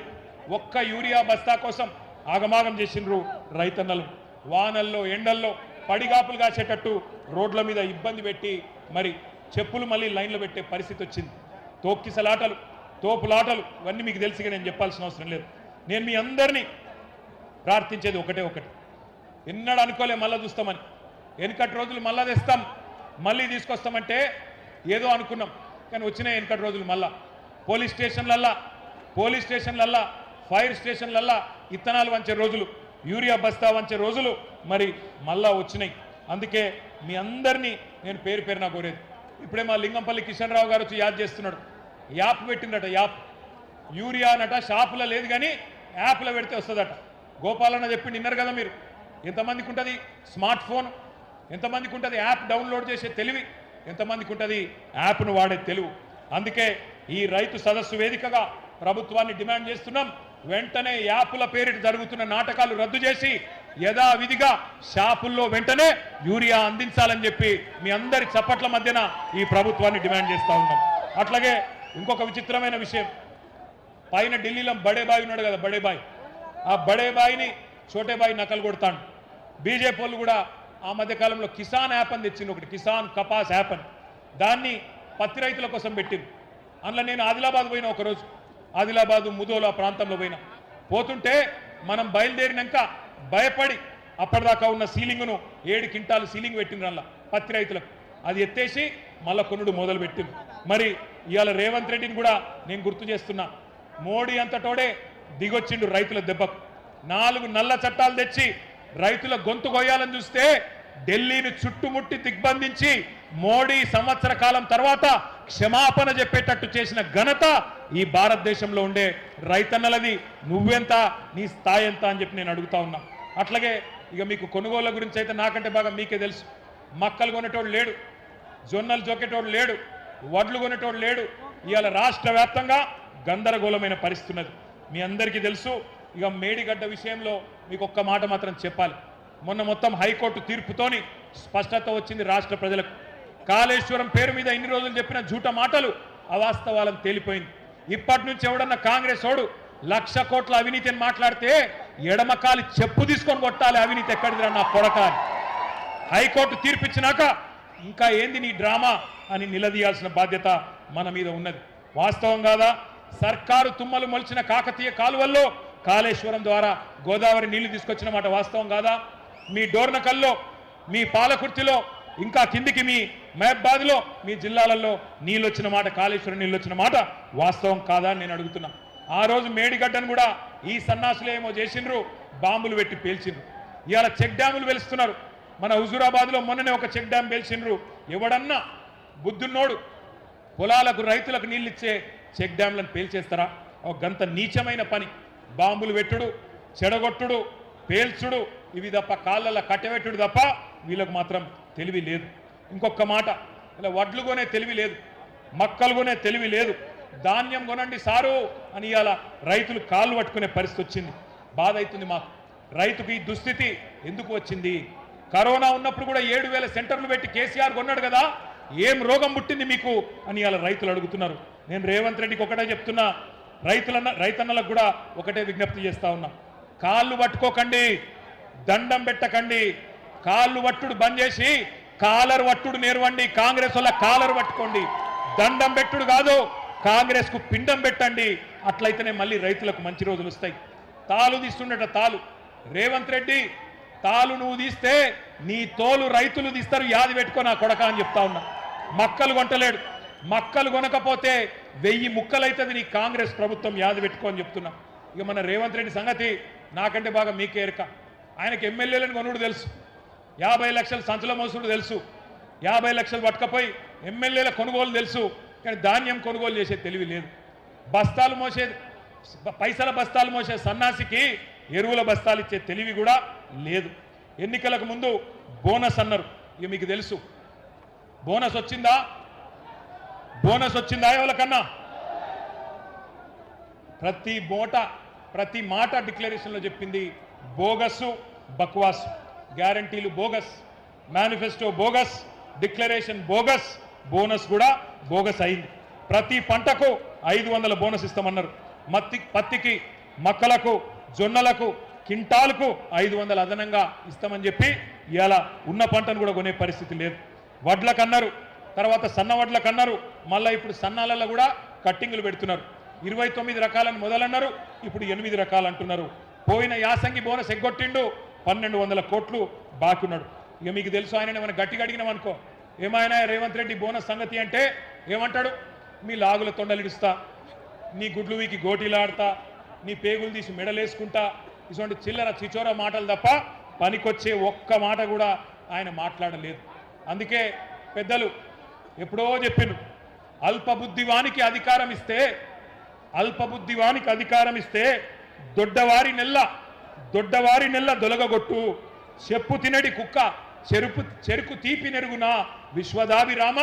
ఒక్క యూరియా బస్తా కోసం ఆగమాగం చేసిండ్రు రైతన్నలు. వానల్లో ఎండల్లో పడిగాపులు కాసేటట్టు రోడ్ల మీద ఇబ్బంది పెట్టి మరి చెప్పులు మళ్ళీ లైన్లో పెట్టే పరిస్థితి వచ్చింది. తోక్కిసలాటలు తోపులాటలు ఇవన్నీ మీకు తెలిసిగా నేను చెప్పాల్సిన అవసరం లేదు. నేను మీ అందరినీ ప్రార్థించేది ఒకటే ఒకటి, ఎన్నడూ అనుకోలే మళ్ళా చూస్తామని. వెనుకటి రోజులు మళ్ళా తెస్తాం మళ్ళీ తీసుకొస్తామంటే ఏదో అనుకున్నాం, కానీ వచ్చినాయి వెనుకటి రోజులు మళ్ళా. పోలీస్ స్టేషన్లల్లా ఫైర్ స్టేషన్లల్లా ఇత్తనాలు వంచే రోజులు, యూరియా బస్తా వంచే రోజులు మరి మళ్ళా వచ్చినాయి. అందుకే మీ అందరినీ నేను పేరు పేరున కోరేది. ఇప్పుడే మా లింగంపల్లి కిషన్ రావు గారు వచ్చి యాద్ చేస్తున్నాడు, యాప్ పెట్టిందట. యాప్ యూరియా అనట షాపులో లేదు కానీ యాప్లో పెడితే వస్తుందట. గోపాలన్న చెప్పిండి విన్నారు కదా మీరు. ఎంతమందికి ఉంటుంది స్మార్ట్ ఫోన్, ఎంతమందికి ఉంటుంది యాప్ డౌన్లోడ్ చేసే తెలివి, ఎంతమందికి ఉంటుంది యాప్ను వాడే తెలివి. అందుకే ఈ రైతు సదస్సు వేదికగా ప్రభుత్వాన్ని డిమాండ్ చేస్తున్నాం, వెంటనే యాప్ల పేరిట జరుగుతున్న నాటకాలు రద్దు చేసి యథావిధిగా షాపుల్లో వెంటనే యూరియా అందించాలని చెప్పి మీ అందరి చప్పట్ల మధ్యన ఈ ప్రభుత్వాన్ని డిమాండ్ చేస్తూ ఉన్నాం. అట్లాగే ఇంకొక విచిత్రమైన విషయం, పైన ఢిల్లీలో బడేబాయి ఉన్నాడు కదా, బడేబాయి, ఆ బడేబాయిని చోటేబాయి నకలు కొడతాడు. బీజేపీ వాళ్ళు కూడా ఆ మధ్యకాలంలో కిసాన్ యాప్ అని తెచ్చింది ఒకటి, కిసాన్ కపాస్ యాప్ అని. దాన్ని పత్తి రైతుల కోసం పెట్టింది. అందులో నేను ఆదిలాబాద్ పోయినా ఒకరోజు, ఆదిలాబాదు ముదోలా ప్రాంతంలో పోతుంటే మనం బయలుదేరినాక భయపడి అప్పటిదాకా ఉన్న సీలింగ్ను 7 క్వింటాలు సీలింగ్ పెట్టిండ్రు అందులో పత్తి రైతులకు. అది ఎత్తేసి మళ్ళా కొనుడు మొదలు పెట్టింది. మరి ఇవాళ రేవంత్ రెడ్డిని కూడా నేను గుర్తు చేస్తున్నా, మోడీ అంతటోడే దిగొచ్చిండు రైతుల దెబ్బకు. 4 నల్ల చట్టాలు తెచ్చి రైతుల గొంతు కొయ్యాలని చూస్తే ఢిల్లీని చుట్టుముట్టి దిగ్బంధించి మోడీ సంవత్సర కాలం తర్వాత క్షమాపణ చెప్పేటట్టు చేసిన ఘనత ఈ భారతదేశంలో ఉండే రైతన్నలది. నువ్వెంత, నీ స్థాయి ఎంత అని చెప్పి నేను అడుగుతా ఉన్నా. అట్లాగే ఇక మీకు కొనుగోళ్ల గురించి అయితే నాకంటే బాగా మీకే తెలుసు. మక్కలు కొనేటోడు లేడు, జొన్నలు జోకేటోడు లేడు, వడ్లు కొనేటోడు లేడు. ఇవాళ రాష్ట్ర వ్యాప్తంగా గందరగోళమైన పరిస్థితి ఉన్నది, మీ అందరికీ తెలుసు. ఇక మేడిగడ్డ విషయంలో మీకు ఒక్క మాట మాత్రం చెప్పాలి. మొన్న మొత్తం హైకోర్టు తీర్పుతోని స్పష్టత వచ్చింది రాష్ట్ర ప్రజలకు. కాళేశ్వరం పేరు మీద ఇన్ని రోజులు చెప్పిన జూట మాటలు అవాస్తవాలను తేలిపోయింది. ఇప్పటి నుంచి ఎవడన్నా కాంగ్రెస్ వాడు 1,00,000 కోట్ల అవినీతి అని మాట్లాడితే ఎడమకాలి చెప్పు తీసుకొని కొట్టాలి, అవినీతి ఎక్కడిదిరా నా కొడకాలి. హైకోర్టు తీర్పిచ్చినాక ఇంకా ఏంది నీ డ్రామా అని నిలదీయాల్సిన బాధ్యత మన మీద ఉన్నది. వాస్తవం కాదా? సర్కారు తుమ్మలు మొలిచిన కాకతీయ కాలువల్లో కాళేశ్వరం ద్వారా గోదావరి నీళ్లు తీసుకొచ్చిన మాట వాస్తవం కాదా? మీ డోర్నకల్లో, మీ పాలకుర్తిలో, ఇంకా కిందికి మీ మహబాద్లో, మీ జిల్లాలలో నీళ్ళు వచ్చిన మాట, కాళేశ్వరం నీళ్ళు వచ్చిన మాట వాస్తవం కాదా అని నేను అడుగుతున్నా. ఆ రోజు మేడిగడ్డను కూడా ఈ సన్నాసులు ఏమో చేసిండ్రు, బాంబులు పెట్టి పేల్చిండ్రు. ఇవాళ చెక్ డ్యాములు వెలుస్తున్నారు. మన హుజూరాబాద్లో మొన్ననే ఒక చెక్ డ్యామ్ పేల్చిండ్రు. ఎవడన్నా బుద్ధున్నోడు పొలాలకు రైతులకు నీళ్ళు ఇచ్చే చెక్ డ్యామ్లను పేల్చేస్తారా? ఒక గంత నీచమైన పని. బాంబులు పెట్టుడు, చెడగొట్టుడు, పేల్చుడు, ఇవి తప్ప కాళ్ళల్లో కట్టెపెట్టుడు తప్ప వీళ్ళకు మాత్రం తెలివి లేదు. ఇంకొక మాట, ఇలా వడ్లు కొనే తెలివి లేదు, మక్కలు కొనే తెలివి లేదు. ధాన్యం కొనండి సారు అని ఇవాళ రైతులు కాళ్ళు పట్టుకునే పరిస్థితి వచ్చింది. బాధ అవుతుంది మాకు. రైతుకు ఈ దుస్థితి ఎందుకు వచ్చింది? కరోనా ఉన్నప్పుడు కూడా 7,000 సెంటర్లు పెట్టి కేసీఆర్ కొన్నాడు కదా, ఏం రోగం పుట్టింది మీకు అని ఇవాళ రైతులు అడుగుతున్నారు. నేను రేవంత్ రెడ్డికి ఒకటే చెప్తున్నా, రైతన్నలకు కూడా ఒకటే విజ్ఞప్తి చేస్తా ఉన్నా, కాళ్ళు పట్టుకోకండి, దండం పెట్టకండి. కాళ్ళు పట్టుడు బంద్ చేసి కాలర్ పట్టుడు నేర్వండి. కాంగ్రెస్ వల్ల కాలర్ పట్టుకోండి, దండం పెట్టుడు కాదు, కాంగ్రెస్ కు పిండం పెట్టండి. అట్లయితేనే మళ్ళీ రైతులకు మంచి రోజులు వస్తాయి. తాలు తీస్తుండట తాలు, రేవంత్ రెడ్డి తాలు నువ్వు తీస్తే నీ తోలు రైతులు తీస్తారు, యాది పెట్టుకో నా కొడక అని చెప్తా ఉన్నా. మక్కలు కొంటలేడు, మక్కలు కొనకపోతే 1000 ముక్కలైతుంది నీ కాంగ్రెస్ ప్రభుత్వం, యాది పెట్టుకో అని చెప్తున్నా. ఇక మన రేవంత్ రెడ్డి సంగతి నాకంటే బాగా మీకే ఎరక. ఆయనకి ఎమ్మెల్యేలను కొనుడు తెలుసు, 50 లక్షలు సంచుల మోసుడు తెలుసు, 50 లక్షలు పట్టుకపోయి ఎమ్మెల్యేల కొనుగోలు తెలుసు, కానీ ధాన్యం కొనుగోలు చేసే తెలివి లేదు. బస్తాలు మోసే, పైసల బస్తాలు మోసే సన్నాసికి ఎరువుల బస్తాలు ఇచ్చే తెలివి కూడా లేదు. ఎన్నికలకు ముందు బోనస్ అన్నారు, ఇక మీకు తెలుసు బోనస్ వచ్చిందా? బోనస్ వచ్చిందా ఎవరికన్నా? ప్రతి మాట డిక్లరేషన్లో చెప్పింది బోగస్సు, బక్వాసు, గ్యారంటీలు bogus, manifesto bogus, declaration bogus, bonus కూడా బోగస్ అయింది. ప్రతి పంటకు 500 బోనస్ ఇస్తామన్నారు. పత్తికి, మక్కలకు, జొన్నలకు కింటాలకు 500 అదనంగా ఇస్తామని చెప్పి ఇవాళ ఉన్న పంటను కూడా కొనే పరిస్థితి లేదు. వడ్లకు అన్నారు, తర్వాత సన్న వడ్లకు అన్నారు, మళ్ళీ ఇప్పుడు సన్నాలలో కూడా కట్టింగులు పెడుతున్నారు. 29 రకాలను మొదలన్నారు, ఇప్పుడు 8 రకాలు అంటున్నారు. పోయిన యాసంగి బోనస్ ఎగ్గొట్టిండు, 1200 కోట్లు బాకీ ఉన్నాడు. ఇక మీకు తెలుసు, ఆయన ఏమైనా గట్టిగా అడిగినాం అనుకో, ఏమైనా రేవంత్ రెడ్డి బోనస్ సంగతి అంటే ఏమంటాడు, మీ లాగుల తొండలిడుస్తా, నీ గుడ్లు వీకి గోటీలాడతా, నీ పేగులు తీసి మెడలేసుకుంటా, ఇటువంటి చిల్లర చిచోర మాటలు తప్ప పనికొచ్చే ఒక్క మాట కూడా ఆయన మాట్లాడలేదు. అందుకే పెద్దలు ఎప్పుడో చెప్పిండ్రు, అల్పబుద్ధివానికి అధికారం ఇస్తే దొడ్డవారి నెల్ల దొలగగొట్టు, చెప్పు తినడి కుక్క చెరుకు తీపి నెరుగున విశ్వదాభిరామ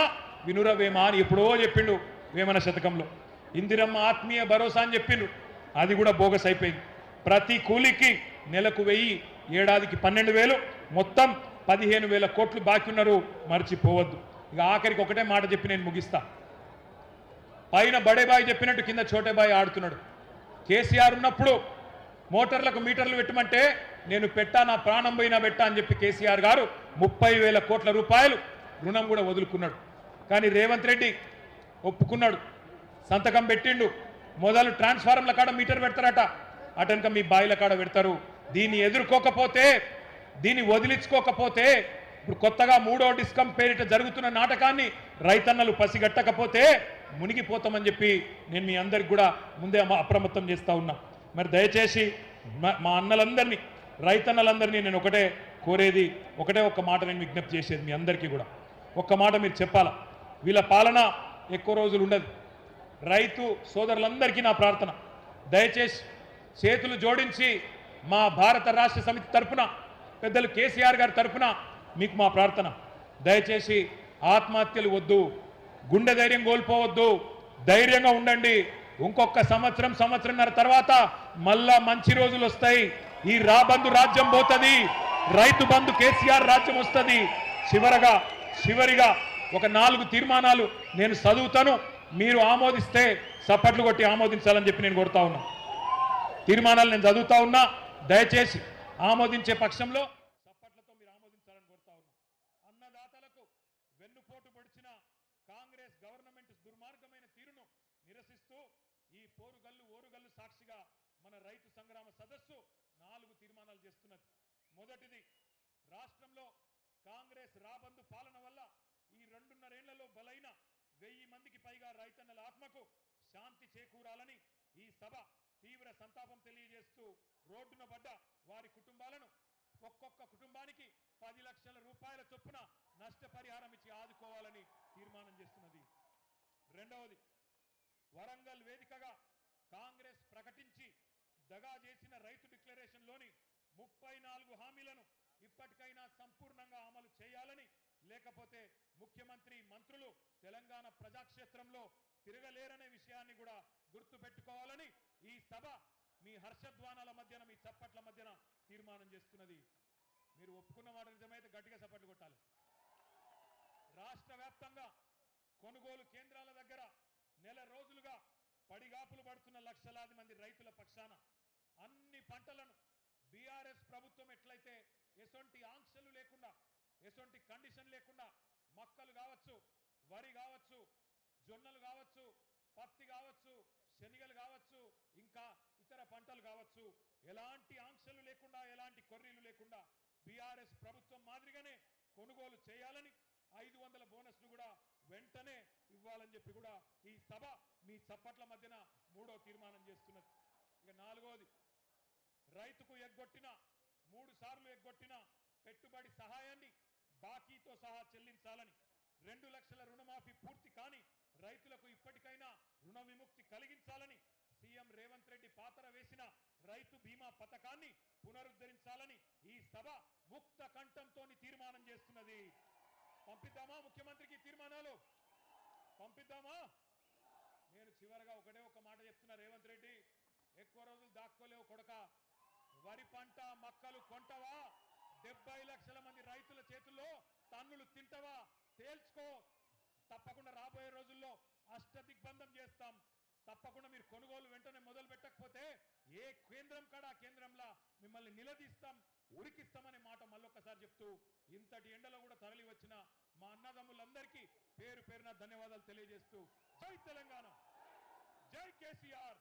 వినురవేమ అని ఎప్పుడో చెప్పిండు వేమన శతకంలో. ఇందిరమ్మ ఆత్మీయ భరోసా అని చెప్పిండ్రు, అది కూడా బోగస్ అయిపోయింది. ప్రతి కూలికి నెలకు 1000, ఏడాదికి 12,000, మొత్తం 15,000 కోట్లు బాకీ ఉన్నారు, మర్చిపోవద్దు. ఇక ఆఖరికి ఒకటే మాట చెప్పి నేను ముగిస్తా. పైన బడేబాయి చెప్పినట్టు కింద చోటేబాయి ఆడుతున్నాడు. కేసీఆర్ ఉన్నప్పుడు మోటార్లకు మీటర్లు పెట్టమంటే నేను పెట్టా, నా ప్రాణం పోయినా పెట్టా అని చెప్పి కేసీఆర్ గారు 30,000 కోట్ల రూపాయలు రుణం కూడా వదులుకున్నాడు. కానీ రేవంత్ రెడ్డి ఒప్పుకున్నాడు, సంతకం పెట్టిండు. మొదలు ట్రాన్స్ఫార్మర్ల కాడ మీటర్ పెడతారట, అటెనక మీ బాయిల కాడ పెడతారు. దీన్ని ఎదుర్కోకపోతే, దీన్ని వదిలించుకోకపోతే, ఇప్పుడు కొత్తగా 3వ డిస్కం పేరిట జరుగుతున్న నాటకాన్ని రైతన్నలు పసిగట్టకపోతే మునిగిపోతామని చెప్పి నేను మీ అందరికి కూడా ముందే అప్రమత్తం చేస్తా ఉన్నా. మరి దయచేసి మా అన్నలందరినీ, రైతన్నలందరినీ నేను ఒకటే కోరేది, ఒక్క మాట నేను విజ్ఞప్తి చేసేది మీ అందరికీ కూడా ఒక్క మాట మీరు చెప్పాలా. వీళ్ళ పాలన ఎక్కువ రోజులు ఉండదు. రైతు సోదరులందరికీ నా ప్రార్థన, దయచేసి చేతులు జోడించి మా భారత రాష్ట్ర సమితి తరఫున, పెద్దలు కేసీఆర్ గారి తరఫున మీకు మా ప్రార్థన, దయచేసి ఆత్మహత్యలు వద్దు, గుండె ధైర్యం కోల్పోవద్దు, ధైర్యంగా ఉండండి. ఇంకొక సంవత్సరంన్నర తర్వాత మళ్ళా మంచి రోజులు వస్తాయి. ఈ రాబందు రాజ్యం పోతుంది, రైతు బంధు కేసీఆర్ రాజ్యం వస్తుంది. చివరిగా ఒక 4 తీర్మానాలు నేను చదువుతాను, మీరు ఆమోదిస్తే చప్పట్లు కొట్టి ఆమోదించాలని చెప్పి నేను కోరుతా ఉన్నా. తీర్మానాలు నేను చదువుతా ఉన్నా, దయచేసి ఆమోదించే పక్షంలో చప్పట్లతో మీరు ఆమోదించాలని కోరుతా ఉన్నా. అన్నదాతలకు వెన్నుపోటు పొడిచిన కాంగ్రెస్ గవర్నమెంట్ దుర్మార్గమైన తీరును నిరసిస్తూ ఈ ఓరుగల్లు సాక్షిగా మన రైతు సంగ్రామ సదస్సు 4 తీర్మానాలు చేస్తున్నది. మొదటిది, రాష్ట్రంలో కాంగ్రెస్ రాబందు పాలన వల్ల ఈ 2.5 ఏళ్లలో బలైన 1000 మందికి పైగా రైతన్నల ఆత్మకు శాంతి చేకూరాలని ఈ సభ తీవ్ర సంతాపం తెలియజేస్తూ రోడ్డున పడ్డ వారి కుటుంబాలను ఒక్కొక్క కుటుంబానికి 10 లక్షల రూపాయల చొప్పున నష్టపరిహారం ఇచ్చి ఆదుకోవాలని తీర్మానం చేస్తున్నది. రెండవది, వరంగల్ వేదికగా కాంగ్రెస్ ప్రకటించి దగా చేసిన రైతు డిక్లరేషన్లోని 34 హామీలను ఇప్పటికైనా సంపూర్ణంగా అమలు చేయాలని, లేకపోతే ముఖ్యమంత్రి, మంత్రులు తెలంగాణ ప్రజాక్షేత్రంలో తిరగలేరనే విషయాన్ని కూడా గుర్తుపెట్టుకోవాలని ఈ సభ మీ హర్షధ్వానాల మధ్యన, మీ చప్పట్ల మధ్యన తీర్మానం చేస్తున్నది. మీరు ఒప్పుకున్న మాట నిజమైతే గట్టిగా చప్పట్లు కొట్టాలి. రాష్ట్ర వ్యాప్తంగా కొనుగోలు కేంద్రాల దగ్గర నెల రోజులుగా పడిగాపులు పడుతున్న లక్షలాది మంది రైతుల పక్షాన అన్ని పంటలను బీఆర్ఎస్ ప్రభుత్వం ఎట్లయితే ఎసొంటి ఆంక్షలు లేకుండా, ఎసొంటి కండిషన్ లేకుండా, మక్కలు కావచ్చు, వరి కావచ్చు, జొన్నలు కావచ్చు, పత్తి కావచ్చు, శనిగలు కావచ్చు, ఇంకా ఇతర పంటలు కావచ్చు, ఎలాంటి ఆంక్షలు లేకుండా, ఎలాంటి కొర్రీలు లేకుండా బీఆర్ఎస్ ప్రభుత్వం మాదిరిగానే కొనుగోలు చేయాలని, 500 బోనస్ను కూడా వెంటనే ఇవ్వాలని చెప్పి కూడా ఈ సభ మీ చప్పట్ల మధ్యన 3వ తీర్మానం చేస్తున్నది. ఇక 4వది, రైతుకు 3 సార్లు ఎగ్గొట్టిన పెట్టుబడి సహాయాన్ని బాకీతో సహా చెల్లించాలని, 2 లక్షల రుణమాఫీ పూర్తి కాని రైతులకు ఇప్పటికైనా రుణ విముక్తి కలిగించాలని, సీఎం రేవంత్ రెడ్డి పాతర వేసిన రైతు బీమా పథకాన్ని పునరుద్ధరించాలని ఈ సభ ముక్త కంఠంతో తీర్మానం చేస్తున్నది. పంపిద్దామా ముఖ్యమంత్రికి తీర్మానాలు? పంపిద్దామా? నేను చివరగా ఒక మాట చెప్తున్నా, రేవంత్ రెడ్డి ఎక్కువ రోజులు దాక్కోలేవు కొడక. వరి పంట, మక్కలు కొంటవా? 70 లక్షల మంది రైతుల చేతుల్లో తన్నులు తింటవా తేల్చుకో. తప్పకుండా రాబోయే రోజుల్లో అష్టదిగ్బంధం చేస్తాం. తప్పకుండా మీరు కొనుగోలు వెంటనే మొదలు పెట్టకపోతే ఏ కేంద్రం కాడ ఆ కేంద్రంలో మిమ్మల్ని నిలదీస్తాం, ఉరికిస్తామనే మాట మళ్ళొక్కసారి చెప్తూ ఇంతటి ఎండలో కూడా తరలి వచ్చిన మా అన్నదమ్ములందరికీ పేరు పేరున ధన్యవాదాలు తెలియజేస్తూ జై తెలంగాణ, జై కేసీఆర్.